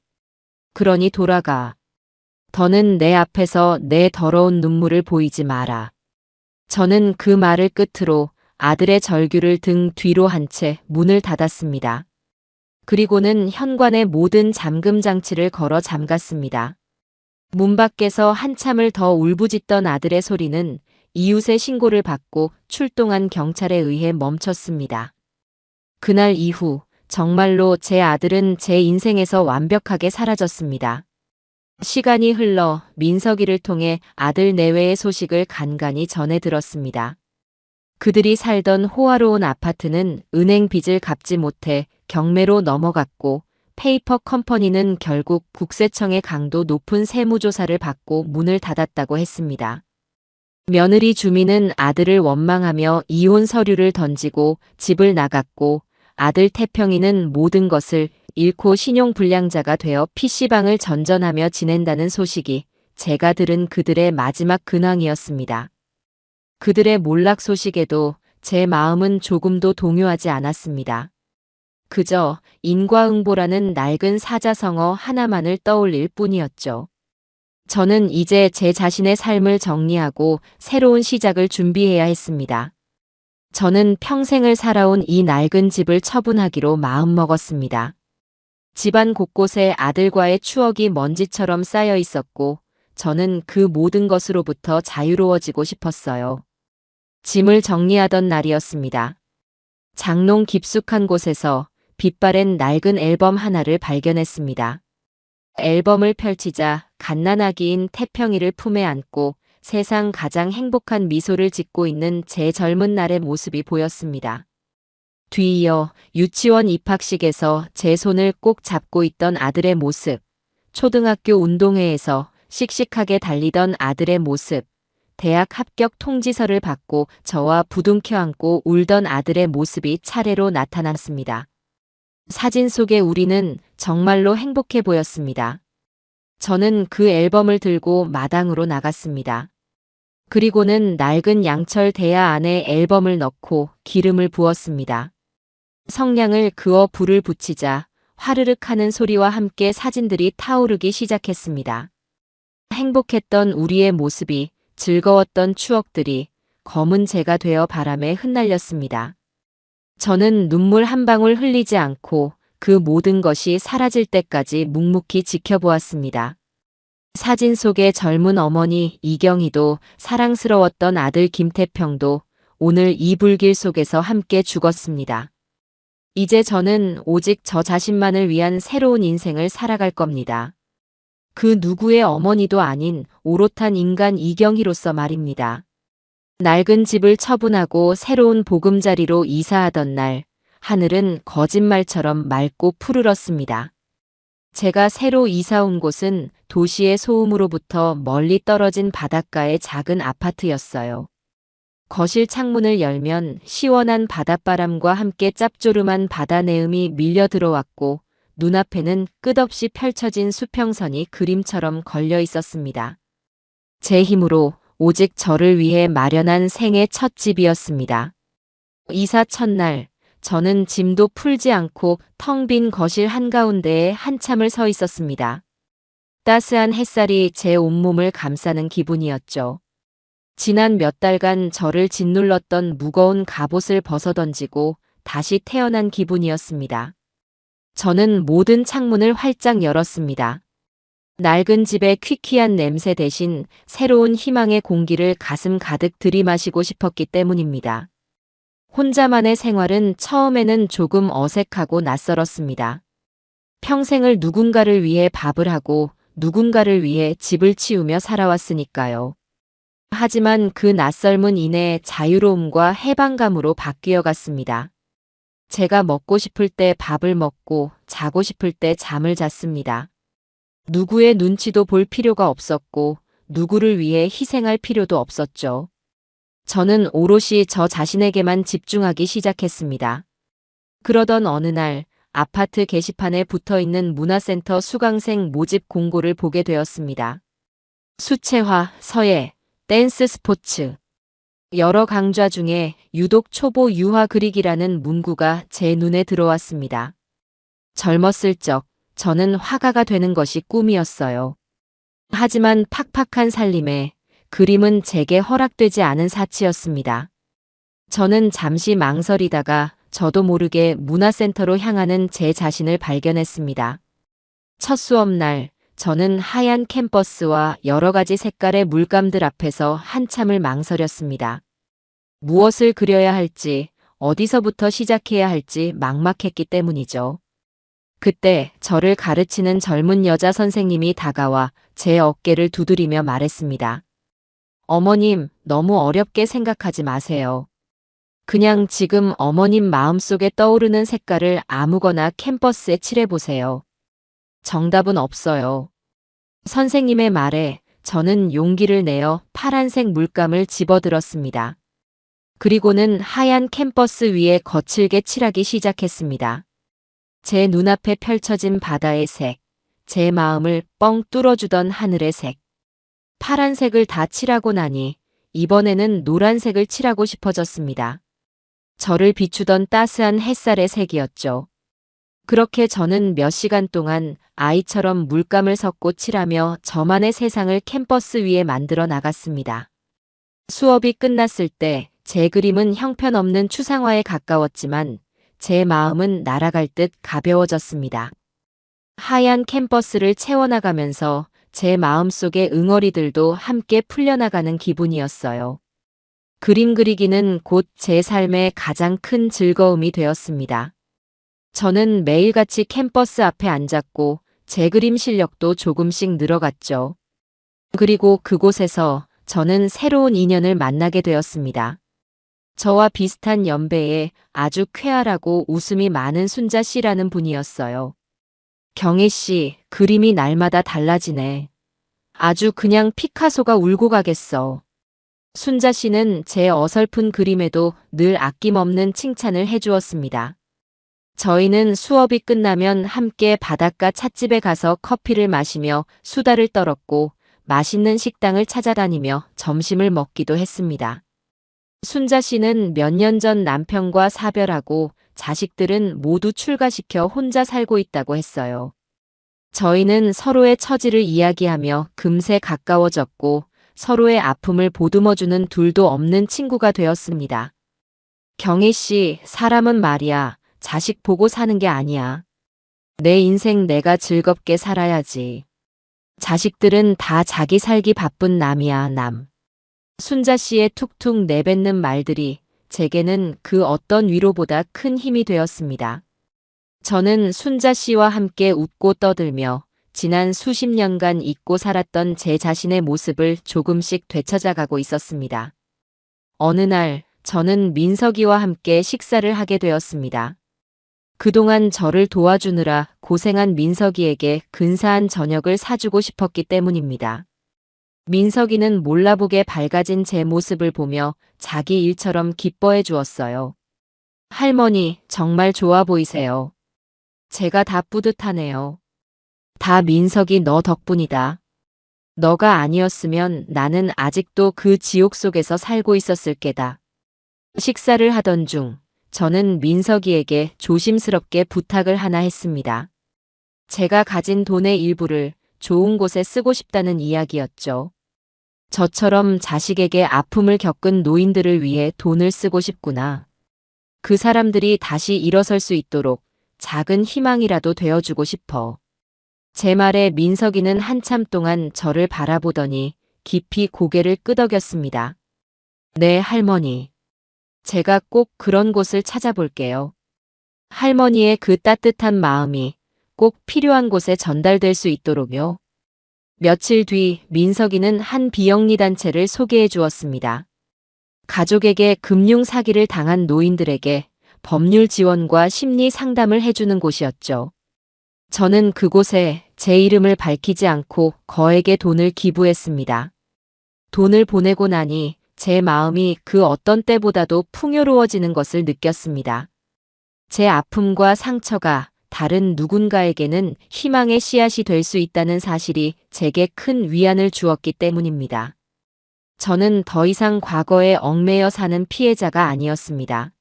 그러니 돌아가. 더는 내 앞에서 내 더러운 눈물을 보이지 마라. 저는 그 말을 끝으로 아들의 절규를 등 뒤로 한 채 문을 닫았습니다. 그리고는 현관의 모든 잠금 장치를 걸어 잠갔습니다. 문 밖에서 한참을 더 울부짖던 아들의 소리는 이웃의 신고를 받고 출동한 경찰에 의해 멈췄습니다. 그날 이후 정말로 제 아들은 제 인생에서 완벽하게 사라졌습니다. 시간이 흘러 민석이를 통해 아들 내외의 소식을 간간히 전해 들었습니다. 그들이 살던 호화로운 아파트는 은행 빚을 갚지 못해 경매로 넘어갔고 페이퍼 컴퍼니는 결국 국세청의 강도 높은 세무조사를 받고 문을 닫았다고 했습니다. 며느리 주민은 아들을 원망하며 이혼 서류를 던지고 집을 나갔고 아들 태평이는 모든 것을 잃고 신용불량자가 되어 PC방을 전전하며 지낸다는 소식이 제가 들은 그들의 마지막 근황이었습니다. 그들의 몰락 소식에도 제 마음은 조금도 동요하지 않았습니다. 그저 인과응보라는 낡은 사자성어 하나만을 떠올릴 뿐이었죠. 저는 이제 제 자신의 삶을 정리하고 새로운 시작을 준비해야 했습니다. 저는 평생을 살아온 이 낡은 집을 처분하기로 마음먹었습니다. 집안 곳곳에 아들과의 추억이 먼지처럼 쌓여 있었고 저는 그 모든 것으로부터 자유로워지고 싶었어요. 짐을 정리하던 날이었습니다. 장롱 깊숙한 곳에서 빛바랜 낡은 앨범 하나를 발견했습니다. 앨범을 펼치자 갓난아기인 태평이를 품에 안고 세상 가장 행복한 미소를 짓고 있는 제 젊은 날의 모습이 보였습니다. 뒤이어 유치원 입학식에서 제 손을 꼭 잡고 있던 아들의 모습, 초등학교 운동회에서 씩씩하게 달리던 아들의 모습, 대학 합격 통지서를 받고 저와 부둥켜 안고 울던 아들의 모습이 차례로 나타났습니다. 사진 속의 우리는 정말로 행복해 보였습니다. 저는 그 앨범을 들고 마당으로 나갔습니다. 그리고는 낡은 양철 대야 안에 앨범을 넣고 기름을 부었습니다. 성냥을 그어 불을 붙이자 화르륵 하는 소리와 함께 사진들이 타오르기 시작했습니다. 행복했던 우리의 모습이, 즐거웠던 추억들이 검은 재가 되어 바람에 흩날렸습니다. 저는 눈물 한 방울 흘리지 않고 그 모든 것이 사라질 때까지 묵묵히 지켜보았습니다. 사진 속의 젊은 어머니 이경희도, 사랑스러웠던 아들 김태평도 오늘 이 불길 속에서 함께 죽었습니다. 이제 저는 오직 저 자신만을 위한 새로운 인생을 살아갈 겁니다. 그 누구의 어머니도 아닌 오롯한 인간 이경희로서 말입니다. 낡은 집을 처분하고 새로운 보금자리로 이사하던 날, 하늘은 거짓말처럼 맑고 푸르렀습니다. 제가 새로 이사 온 곳은 도시의 소음으로부터 멀리 떨어진 바닷가의 작은 아파트였어요. 거실 창문을 열면 시원한 바닷바람과 함께 짭조름한 바다 내음이 밀려 들어왔고, 눈앞에는 끝없이 펼쳐진 수평선이 그림처럼 걸려 있었습니다. 제 힘으로 오직 저를 위해 마련한 생애 첫 집이었습니다. 이사 첫날, 저는 짐도 풀지 않고 텅 빈 거실 한가운데에 한참을 서 있었습니다. 따스한 햇살이 제 온몸을 감싸는 기분이었죠. 지난 몇 달간 저를 짓눌렀던 무거운 갑옷을 벗어던지고 다시 태어난 기분이었습니다. 저는 모든 창문을 활짝 열었습니다. 낡은 집의 퀴퀴한 냄새 대신 새로운 희망의 공기를 가슴 가득 들이마시고 싶었기 때문입니다. 혼자만의 생활은 처음에는 조금 어색하고 낯설었습니다. 평생을 누군가를 위해 밥을 하고 누군가를 위해 집을 치우며 살아왔으니까요. 하지만 그 낯설문 이내 자유로움과 해방감으로 바뀌어 갔습니다. 제가 먹고 싶을 때 밥을 먹고 자고 싶을 때 잠을 잤습니다. 누구의 눈치도 볼 필요가 없었고 누구를 위해 희생할 필요도 없었죠. 저는 오롯이 저 자신에게만 집중하기 시작했습니다. 그러던 어느 날 아파트 게시판에 붙어있는 문화센터 수강생 모집 공고를 보게 되었습니다. 수채화, 서예, 댄스 스포츠. 여러 강좌 중에 유독 초보 유화 그리기라는 문구가 제 눈에 들어왔습니다. 젊었을 적 저는 화가가 되는 것이 꿈이었어요. 하지만 팍팍한 살림에 그림은 제게 허락되지 않은 사치였습니다. 저는 잠시 망설이다가 저도 모르게 문화센터로 향하는 제 자신을 발견했습니다. 첫 수업날, 저는 하얀 캠퍼스와 여러 가지 색깔의 물감들 앞에서 한참을 망설였습니다. 무엇을 그려야 할지, 어디서부터 시작해야 할지 막막했기 때문이죠. 그때 저를 가르치는 젊은 여자 선생님이 다가와 제 어깨를 두드리며 말했습니다. 어머님, 너무 어렵게 생각하지 마세요. 그냥 지금 어머님 마음속에 떠오르는 색깔을 아무거나 캔버스에 칠해보세요. 정답은 없어요. 선생님의 말에 저는 용기를 내어 파란색 물감을 집어들었습니다. 그리고는 하얀 캔버스 위에 거칠게 칠하기 시작했습니다. 제 눈앞에 펼쳐진 바다의 색, 제 마음을 뻥 뚫어주던 하늘의 색. 파란색을 다 칠하고 나니 이번에는 노란색을 칠하고 싶어졌습니다. 저를 비추던 따스한 햇살의 색이었죠. 그렇게 저는 몇 시간 동안 아이처럼 물감을 섞고 칠하며 저만의 세상을 캔버스 위에 만들어 나갔습니다. 수업이 끝났을 때 제 그림은 형편없는 추상화에 가까웠지만 제 마음은 날아갈 듯 가벼워졌습니다. 하얀 캔버스를 채워나가면서 제 마음속의 응어리들도 함께 풀려나가는 기분이었어요. 그림 그리기는 곧 제 삶의 가장 큰 즐거움이 되었습니다. 저는 매일같이 캠퍼스 앞에 앉았고 제 그림 실력도 조금씩 늘어갔죠. 그리고 그곳에서 저는 새로운 인연을 만나게 되었습니다. 저와 비슷한 연배에 아주 쾌활하고 웃음이 많은 순자 씨라는 분이었어요. 경혜 씨, 그림이 날마다 달라지네. 아주 그냥 피카소가 울고 가겠어. 순자 씨는 제 어설픈 그림에도 늘 아낌없는 칭찬을 해주었습니다. 저희는 수업이 끝나면 함께 바닷가 찻집에 가서 커피를 마시며 수다를 떨었고 맛있는 식당을 찾아다니며 점심을 먹기도 했습니다. 순자 씨는 몇 년 전 남편과 사별하고 자식들은 모두 출가시켜 혼자 살고 있다고 했어요. 저희는 서로의 처지를 이야기하며 금세 가까워졌고 서로의 아픔을 보듬어주는 둘도 없는 친구가 되었습니다. 경희 씨, 사람은 말이야, 자식 보고 사는 게 아니야. 내 인생 내가 즐겁게 살아야지. 자식들은 다 자기 살기 바쁜 남이야, 남. 순자 씨의 툭툭 내뱉는 말들이 제게는 그 어떤 위로보다 큰 힘이 되었습니다. 저는 순자 씨와 함께 웃고 떠들며 지난 수십 년간 잊고 살았던 제 자신의 모습을 조금씩 되찾아가고 있었습니다. 어느 날 저는 민석이와 함께 식사를 하게 되었습니다. 그동안 저를 도와주느라 고생한 민석이에게 근사한 저녁을 사주고 싶었기 때문입니다. 민석이는 몰라보게 밝아진 제 모습을 보며 자기 일처럼 기뻐해 주었어요. 할머니, 정말 좋아 보이세요. 제가 다 뿌듯하네요. 다 민석이 너 덕분이다. 너가 아니었으면 나는 아직도 그 지옥 속에서 살고 있었을 게다. 식사를 하던 중 저는 민석이에게 조심스럽게 부탁을 하나 했습니다. 제가 가진 돈의 일부를 좋은 곳에 쓰고 싶다는 이야기였죠. 저처럼 자식에게 아픔을 겪은 노인들을 위해 돈을 쓰고 싶구나. 그 사람들이 다시 일어설 수 있도록 작은 희망이라도 되어주고 싶어. 제 말에 민석이는 한참 동안 저를 바라보더니 깊이 고개를 끄덕였습니다. 네, 할머니. 제가 꼭 그런 곳을 찾아볼게요. 할머니의 그 따뜻한 마음이 꼭 필요한 곳에 전달될 수 있도록요. 며칠 뒤 민석이는 한 비영리 단체를 소개해 주었습니다. 가족에게 금융 사기를 당한 노인들에게 법률 지원과 심리 상담을 해주는 곳이었죠. 저는 그곳에 제 이름을 밝히지 않고 거액의 돈을 기부했습니다. 돈을 보내고 나니 제 마음이 그 어떤 때보다도 풍요로워지는 것을 느꼈습니다. 제 아픔과 상처가 다른 누군가에게는 희망의 씨앗이 될 수 있다는 사실이 제게 큰 위안을 주었기 때문입니다. 저는 더 이상 과거에 얽매여 사는 피해자가 아니었습니다.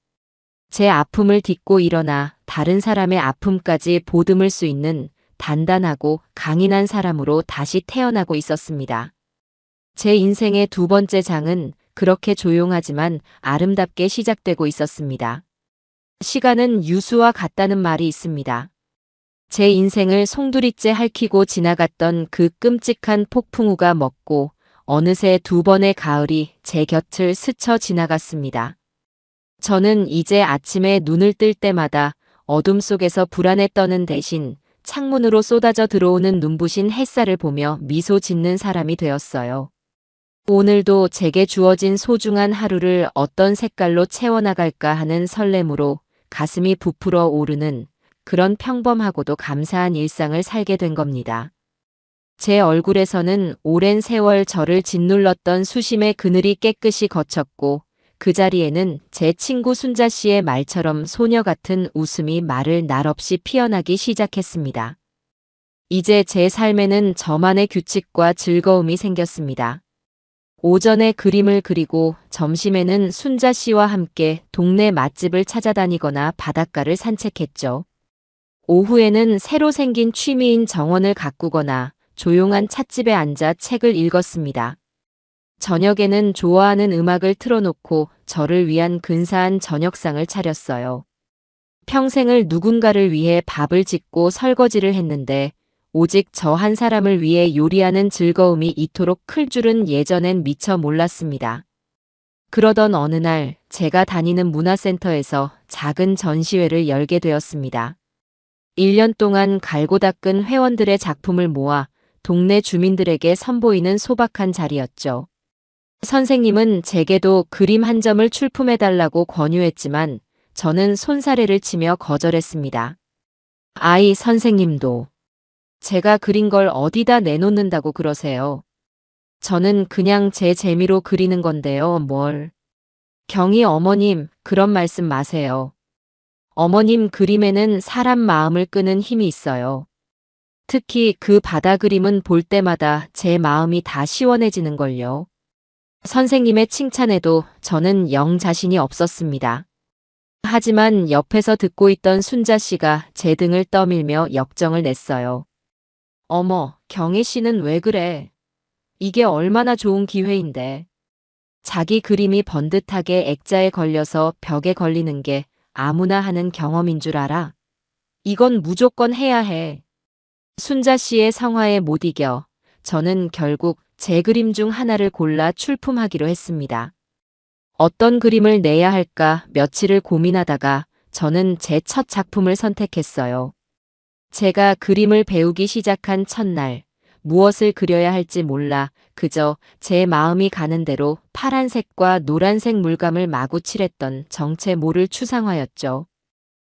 제 아픔을 딛고 일어나 다른 사람의 아픔까지 보듬을 수 있는 단단하고 강인한 사람으로 다시 태어나고 있었습니다. 제 인생의 두 번째 장은 그렇게 조용하지만 아름답게 시작되고 있었습니다. 시간은 유수와 같다는 말이 있습니다. 제 인생을 송두리째 핥히고 지나갔던 그 끔찍한 폭풍우가 멎고 어느새 두 번의 가을이 제 곁을 스쳐 지나갔습니다. 저는 이제 아침에 눈을 뜰 때마다 어둠 속에서 불안에 떠는 대신 창문으로 쏟아져 들어오는 눈부신 햇살을 보며 미소 짓는 사람이 되었어요. 오늘도 제게 주어진 소중한 하루를 어떤 색깔로 채워나갈까 하는 설렘으로 가슴이 부풀어 오르는 그런 평범하고도 감사한 일상을 살게 된 겁니다. 제 얼굴에서는 오랜 세월 저를 짓눌렀던 수심의 그늘이 깨끗이 걷혔고 그 자리에는 제 친구 순자 씨의 말처럼 소녀 같은 웃음이 말을 날 없이 피어나기 시작했습니다. 이제 제 삶에는 저만의 규칙과 즐거움이 생겼습니다. 오전에 그림을 그리고 점심에는 순자 씨와 함께 동네 맛집을 찾아다니거나 바닷가를 산책했죠. 오후에는 새로 생긴 취미인 정원을 가꾸거나 조용한 찻집에 앉아 책을 읽었습니다. 저녁에는 좋아하는 음악을 틀어놓고 저를 위한 근사한 저녁상을 차렸어요. 평생을 누군가를 위해 밥을 짓고 설거지를 했는데 오직 저 한 사람을 위해 요리하는 즐거움이 이토록 클 줄은 예전엔 미처 몰랐습니다. 그러던 어느 날 제가 다니는 문화센터에서 작은 전시회를 열게 되었습니다. 1년 동안 갈고 닦은 회원들의 작품을 모아 동네 주민들에게 선보이는 소박한 자리였죠. 선생님은 제게도 그림 한 점을 출품해달라고 권유했지만 저는 손사래를 치며 거절했습니다. 아이, 선생님도 제가 그린 걸 어디다 내놓는다고 그러세요. 저는 그냥 제 재미로 그리는 건데요, 뭘. 경희 어머님, 그런 말씀 마세요. 어머님 그림에는 사람 마음을 끄는 힘이 있어요. 특히 그 바다 그림은 볼 때마다 제 마음이 다 시원해지는걸요. 선생님의 칭찬에도 저는 영 자신이 없었습니다. 하지만 옆에서 듣고 있던 순자 씨가 제 등을 떠밀며 역정을 냈어요. 어머, 경혜 씨는 왜 그래? 이게 얼마나 좋은 기회인데. 자기 그림이 번듯하게 액자에 걸려서 벽에 걸리는 게 아무나 하는 경험인 줄 알아? 이건 무조건 해야 해. 순자 씨의 성화에 못 이겨 저는 결국 제 그림 중 하나를 골라 출품하기로 했습니다. 어떤 그림을 내야 할까 며칠을 고민하다가 저는 제 첫 작품을 선택했어요. 제가 그림을 배우기 시작한 첫날, 무엇을 그려야 할지 몰라 그저 제 마음이 가는 대로 파란색과 노란색 물감을 마구 칠했던 정체 모를 추상화였죠.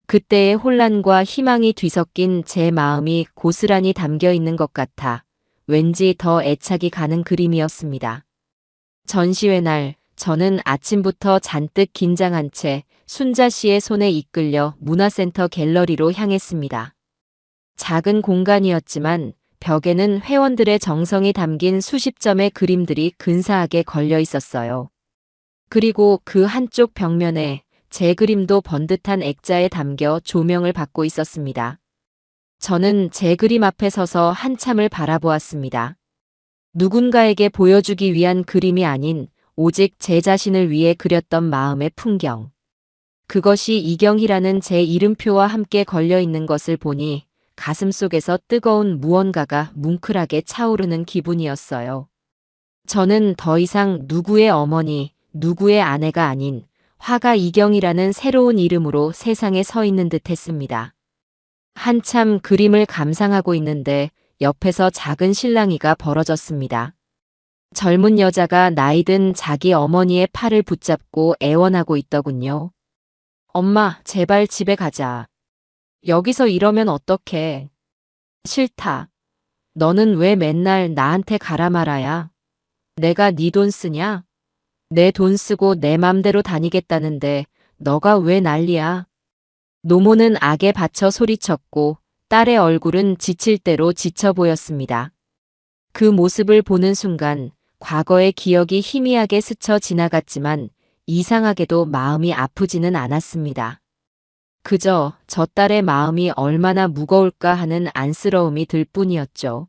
그때의 혼란과 희망이 뒤섞인 제 마음이 고스란히 담겨 있는 것 같아 왠지 더 애착이 가는 그림이었습니다. 전시회 날 저는 아침부터 잔뜩 긴장한 채 순자 씨의 손에 이끌려 문화센터 갤러리로 향했습니다. 작은 공간이었지만 벽에는 회원들의 정성이 담긴 수십 점의 그림들이 근사하게 걸려 있었어요. 그리고 그 한쪽 벽면에 제 그림도 번듯한 액자에 담겨 조명을 받고 있었습니다. 저는 제 그림 앞에 서서 한참을 바라보았습니다. 누군가에게 보여주기 위한 그림이 아닌 오직 제 자신을 위해 그렸던 마음의 풍경. 그것이 이경희라는 제 이름표와 함께 걸려 있는 것을 보니 가슴속에서 뜨거운 무언가가 뭉클하게 차오르는 기분이었어요. 저는 더 이상 누구의 어머니, 누구의 아내가 아닌 화가 이경희라는 새로운 이름으로 세상에 서 있는 듯 했습니다. 한참 그림을 감상하고 있는데 옆에서 작은 실랑이가 벌어졌습니다. 젊은 여자가 나이든 자기 어머니의 팔을 붙잡고 애원하고 있더군요. 엄마, 제발 집에 가자. 여기서 이러면 어떡해. 싫다. 너는 왜 맨날 나한테 가라 말아야? 내가 네 돈 쓰냐? 내 돈 쓰고 내 맘대로 다니겠다는데 너가 왜 난리야? 노모는 악에 받쳐 소리쳤고 딸의 얼굴은 지칠 대로 지쳐 보였습니다. 그 모습을 보는 순간 과거의 기억이 희미하게 스쳐 지나갔지만 이상하게도 마음이 아프지는 않았습니다. 그저 저 딸의 마음이 얼마나 무거울까 하는 안쓰러움이 들 뿐이었죠.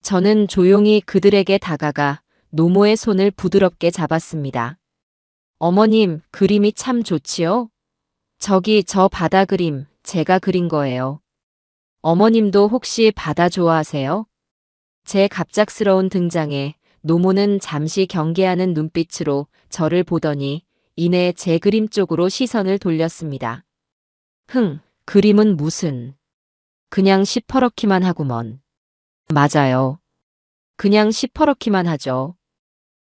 저는 조용히 그들에게 다가가 노모의 손을 부드럽게 잡았습니다. 어머님, 그림이 참 좋지요? 저기 저 바다 그림 제가 그린 거예요. 어머님도 혹시 바다 좋아하세요? 제 갑작스러운 등장에 노모는 잠시 경계하는 눈빛으로 저를 보더니 이내 제 그림 쪽으로 시선을 돌렸습니다. 그림은 무슨. 그냥 시퍼렇기만 하구먼. 맞아요. 그냥 시퍼렇기만 하죠.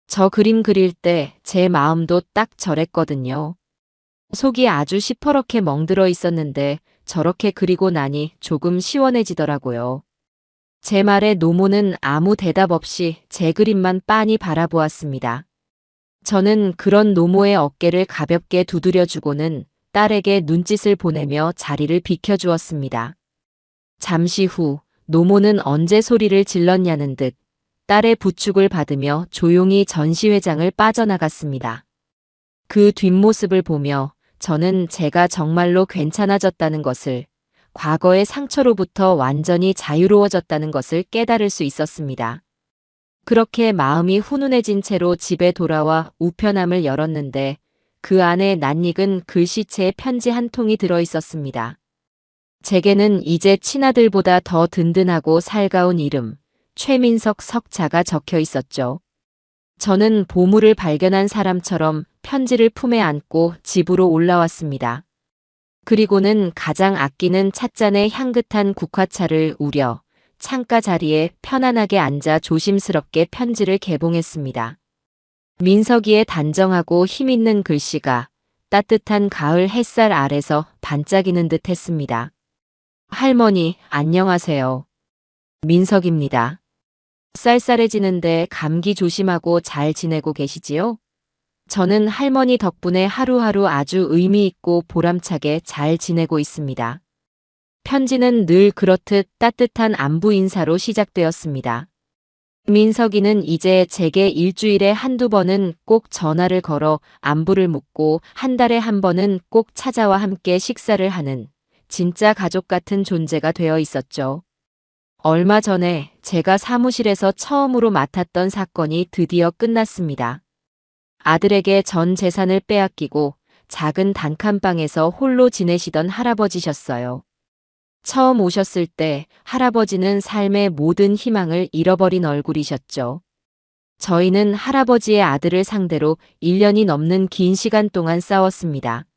저 그림 그릴 때 제 마음도 딱 저랬거든요. 속이 아주 시퍼렇게 멍들어 있었는데 저렇게 그리고 나니 조금 시원해지더라고요. 제 말에 노모는 아무 대답 없이 제 그림만 빤히 바라보았습니다. 저는 그런 노모의 어깨를 가볍게 두드려주고는 딸에게 눈짓을 보내며 자리를 비켜주었습니다. 잠시 후 노모는 언제 소리를 질렀냐는 듯 딸의 부축을 받으며 조용히 전시회장을 빠져나갔습니다. 그 뒷모습을 보며 저는 제가 정말로 괜찮아졌다는 것을, 과거의 상처로부터 완전히 자유로워졌다는 것을 깨달을 수 있었습니다. 그렇게 마음이 훈훈해진 채로 집에 돌아와 우편함을 열었는데 그 안에 낯익은 글씨체의 편지 한 통이 들어 있었습니다. 제게는 이제 친아들보다 더 든든하고 살가운 이름, 최민석 석자가 적혀 있었죠. 저는 보물을 발견한 사람처럼 편지를 품에 안고 집으로 올라왔습니다. 그리고는 가장 아끼는 찻잔에 향긋한 국화차를 우려 창가 자리에 편안하게 앉아 조심스럽게 편지를 개봉했습니다. 민석이의 단정하고 힘있는 글씨가 따뜻한 가을 햇살 아래서 반짝이는 듯 했습니다. 할머니, 안녕하세요. 민석입니다. 쌀쌀해지는데 감기 조심하고 잘 지내고 계시지요? 저는 할머니 덕분에 하루하루 아주 의미 있고 보람차게 잘 지내고 있습니다. 편지는 늘 그렇듯 따뜻한 안부 인사로 시작되었습니다. 민석이는 이제 제게 일주일에 한두 번은 꼭 전화를 걸어 안부를 묻고 한 달에 한 번은 꼭 찾아와 함께 식사를 하는 진짜 가족 같은 존재가 되어 있었죠. 얼마 전에 제가 사무실에서 처음으로 맡았던 사건이 드디어 끝났습니다. 아들에게 전 재산을 빼앗기고 작은 단칸방에서 홀로 지내시던 할아버지셨어요. 처음 오셨을 때 할아버지는 삶의 모든 희망을 잃어버린 얼굴이셨죠. 저희는 할아버지의 아들을 상대로 1년이 넘는 긴 시간 동안 싸웠습니다.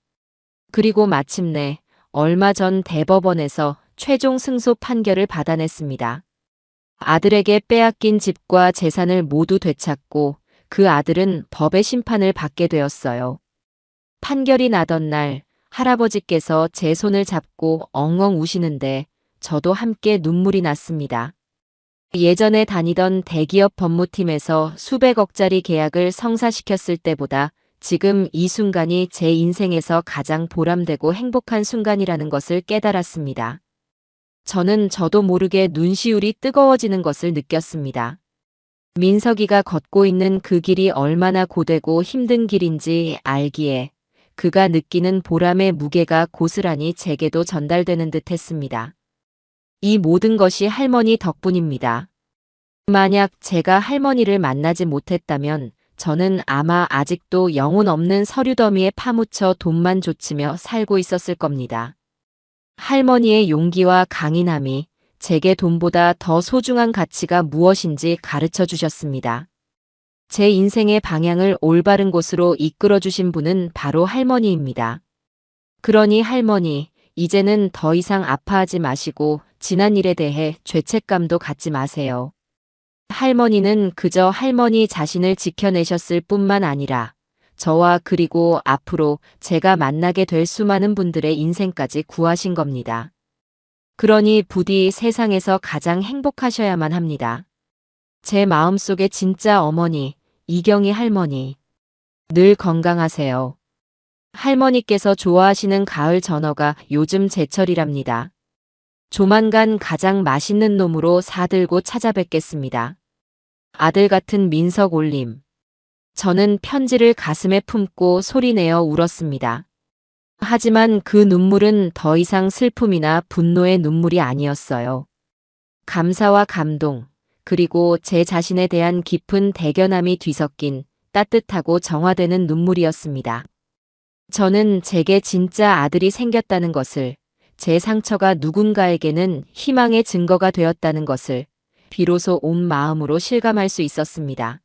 그리고 마침내 얼마 전 대법원에서 최종 승소 판결을 받아냈습니다. 아들에게 빼앗긴 집과 재산을 모두 되찾고 그 아들은 법의 심판을 받게 되었어요. 판결이 나던 날 할아버지께서 제 손을 잡고 엉엉 우시는데 저도 함께 눈물이 났습니다. 예전에 다니던 대기업 법무팀에서 수백억짜리 계약을 성사시켰을 때보다 지금 이 순간이 제 인생에서 가장 보람되고 행복한 순간이라는 것을 깨달았습니다. 저는 저도 모르게 눈시울이 뜨거워지는 것을 느꼈습니다. 민석이가 걷고 있는 그 길이 얼마나 고되고 힘든 길인지 알기에 그가 느끼는 보람의 무게가 고스란히 제게도 전달되는 듯 했습니다. 이 모든 것이 할머니 덕분입니다. 만약 제가 할머니를 만나지 못했다면 저는 아마 아직도 영혼 없는 서류 더미에 파묻혀 돈만 좇으며 살고 있었을 겁니다. 할머니의 용기와 강인함이 제게 돈보다 더 소중한 가치가 무엇인지 가르쳐 주셨습니다. 제 인생의 방향을 올바른 곳으로 이끌어 주신 분은 바로 할머니입니다. 그러니 할머니, 이제는 더 이상 아파하지 마시고 지난 일에 대해 죄책감도 갖지 마세요. 할머니는 그저 할머니 자신을 지켜내셨을 뿐만 아니라 저와 그리고 앞으로 제가 만나게 될 수많은 분들의 인생까지 구하신 겁니다. 그러니 부디 세상에서 가장 행복하셔야만 합니다. 제 마음속에 진짜 어머니, 이경희 할머니. 늘 건강하세요. 할머니께서 좋아하시는 가을 전어가 요즘 제철이랍니다. 조만간 가장 맛있는 놈으로 사들고 찾아뵙겠습니다. 아들 같은 민석 올림. 저는 편지를 가슴에 품고 소리내어 울었습니다. 하지만 그 눈물은 더 이상 슬픔이나 분노의 눈물이 아니었어요. 감사와 감동, 그리고 제 자신에 대한 깊은 대견함이 뒤섞인 따뜻하고 정화되는 눈물이었습니다. 저는 제게 진짜 아들이 생겼다는 것을, 제 상처가 누군가에게는 희망의 증거가 되었다는 것을 비로소 온 마음으로 실감할 수 있었습니다.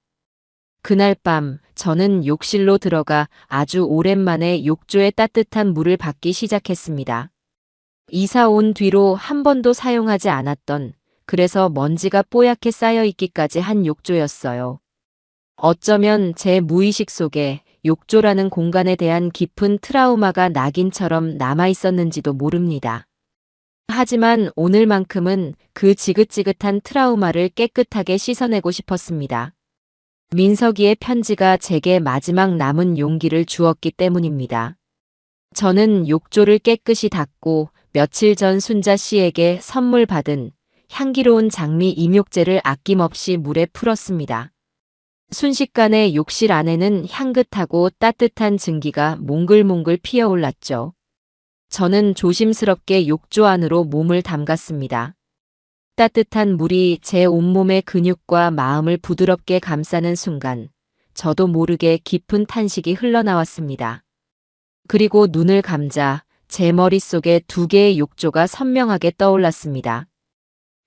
그날 밤 저는 욕실로 들어가 아주 오랜만에 욕조의 따뜻한 물을 받기 시작했습니다. 이사 온 뒤로 한 번도 사용하지 않았던, 그래서 먼지가 뽀얗게 쌓여있기까지 한 욕조였어요. 어쩌면 제 무의식 속에 욕조라는 공간에 대한 깊은 트라우마가 낙인처럼 남아있었는지도 모릅니다. 하지만 오늘만큼은 그 지긋지긋한 트라우마를 깨끗하게 씻어내고 싶었습니다. 민석이의 편지가 제게 마지막 남은 용기를 주었기 때문입니다. 저는 욕조를 깨끗이 닦고 며칠 전 순자 씨에게 선물 받은 향기로운 장미 임욕제를 아낌없이 물에 풀었습니다. 순식간에 욕실 안에는 향긋하고 따뜻한 증기가 몽글몽글 피어올랐죠. 저는 조심스럽게 욕조 안으로 몸을 담갔습니다. 따뜻한 물이 제 온몸의 근육과 마음을 부드럽게 감싸는 순간 저도 모르게 깊은 탄식이 흘러나왔습니다. 그리고 눈을 감자 제 머릿속에 두 개의 욕조가 선명하게 떠올랐습니다.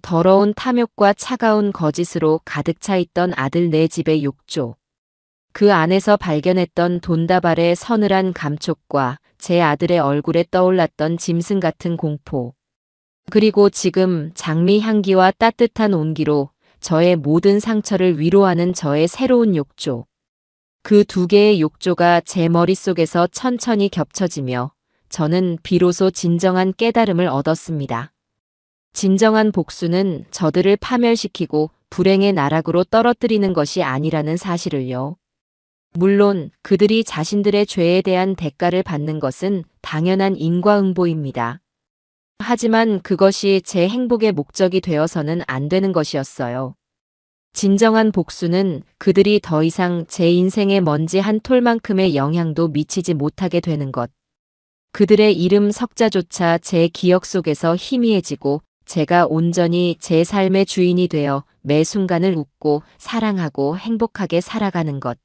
더러운 탐욕과 차가운 거짓으로 가득 차 있던 아들 내 집의 욕조. 그 안에서 발견했던 돈다발의 서늘한 감촉과 제 아들의 얼굴에 떠올랐던 짐승 같은 공포. 그리고 지금 장미 향기와 따뜻한 온기로 저의 모든 상처를 위로하는 저의 새로운 욕조. 그 두 개의 욕조가 제 머릿속에서 천천히 겹쳐지며 저는 비로소 진정한 깨달음을 얻었습니다. 진정한 복수는 저들을 파멸시키고 불행의 나락으로 떨어뜨리는 것이 아니라는 사실을요. 물론 그들이 자신들의 죄에 대한 대가를 받는 것은 당연한 인과응보입니다. 하지만 그것이 제 행복의 목적이 되어서는 안 되는 것이었어요. 진정한 복수는 그들이 더 이상 제 인생에 먼지 한 톨만큼의 영향도 미치지 못하게 되는 것. 그들의 이름 석자조차 제 기억 속에서 희미해지고 제가 온전히 제 삶의 주인이 되어 매 순간을 웃고 사랑하고 행복하게 살아가는 것.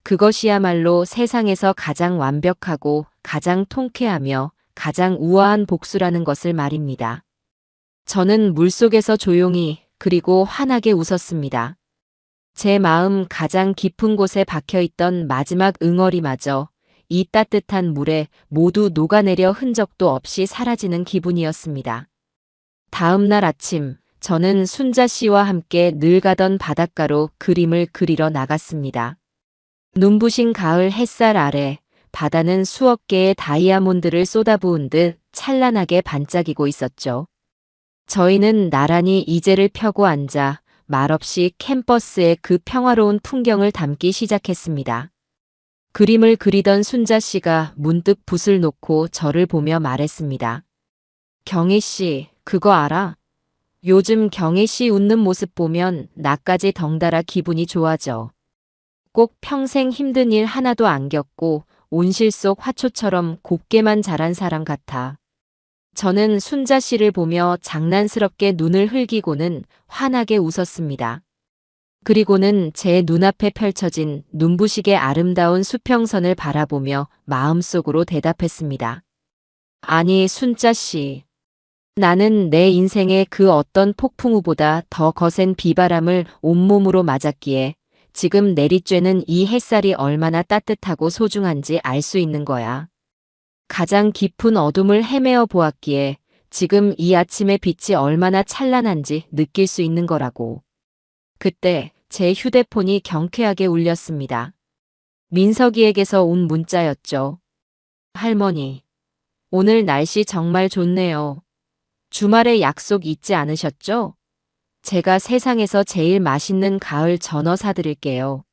그것이야말로 세상에서 가장 완벽하고 가장 통쾌하며 가장 우아한 복수라는 것을 말입니다. 저는 물속에서 조용히 그리고 환하게 웃었습니다. 제 마음 가장 깊은 곳에 박혀있던 마지막 응어리마저 이 따뜻한 물에 모두 녹아내려 흔적도 없이 사라지는 기분이었습니다. 다음 날 아침, 저는 순자 씨와 함께 늘 가던 바닷가로 그림을 그리러 나갔습니다. 눈부신 가을 햇살 아래 바다는 수억 개의 다이아몬드를 쏟아부은 듯 찬란하게 반짝이고 있었죠. 저희는 나란히 이제를 펴고 앉아 말없이 캠퍼스의 그 평화로운 풍경을 담기 시작했습니다. 그림을 그리던 순자 씨가 문득 붓을 놓고 저를 보며 말했습니다. 경혜 씨, 그거 알아? 요즘 경혜 씨 웃는 모습 보면 나까지 덩달아 기분이 좋아져. 꼭 평생 힘든 일 하나도 안 겪고 온실 속 화초처럼 곱게만 자란 사람 같아. 저는 순자 씨를 보며 장난스럽게 눈을 흘기고는 환하게 웃었습니다. 그리고는 제 눈앞에 펼쳐진 눈부시게 아름다운 수평선을 바라보며 마음속으로 대답했습니다. 아니, 순자 씨. 나는 내 인생의 그 어떤 폭풍우보다 더 거센 비바람을 온몸으로 맞았기에 지금 내리쬐는 이 햇살이 얼마나 따뜻하고 소중한지 알 수 있는 거야. 가장 깊은 어둠을 헤매어 보았기에 지금 이 아침의 빛이 얼마나 찬란한지 느낄 수 있는 거라고. 그때 제 휴대폰이 경쾌하게 울렸습니다. 민석이에게서 온 문자였죠. 할머니, 오늘 날씨 정말 좋네요. 주말에 약속 잊지 않으셨죠? 제가 세상에서 제일 맛있는 가을 전어 사드릴게요.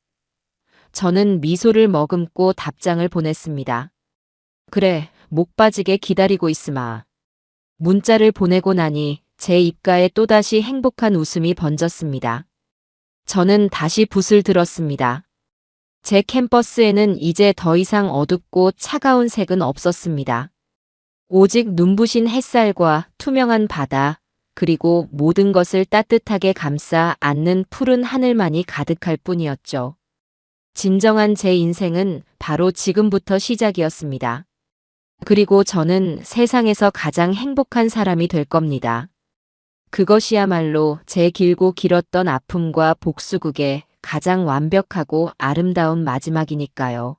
저는 미소를 머금고 답장을 보냈습니다. 그래, 목 빠지게 기다리고 있으마. 문자를 보내고 나니 제 입가에 또다시 행복한 웃음이 번졌습니다. 저는 다시 붓을 들었습니다. 제 캠퍼스에는 이제 더 이상 어둡고 차가운 색은 없었습니다. 오직 눈부신 햇살과 투명한 바다, 그리고 모든 것을 따뜻하게 감싸 안는 푸른 하늘만이 가득할 뿐이었죠. 진정한 제 인생은 바로 지금부터 시작이었습니다. 그리고 저는 세상에서 가장 행복한 사람이 될 겁니다. 그것이야말로 제 길고 길었던 아픔과 복수극의 가장 완벽하고 아름다운 마지막이니까요.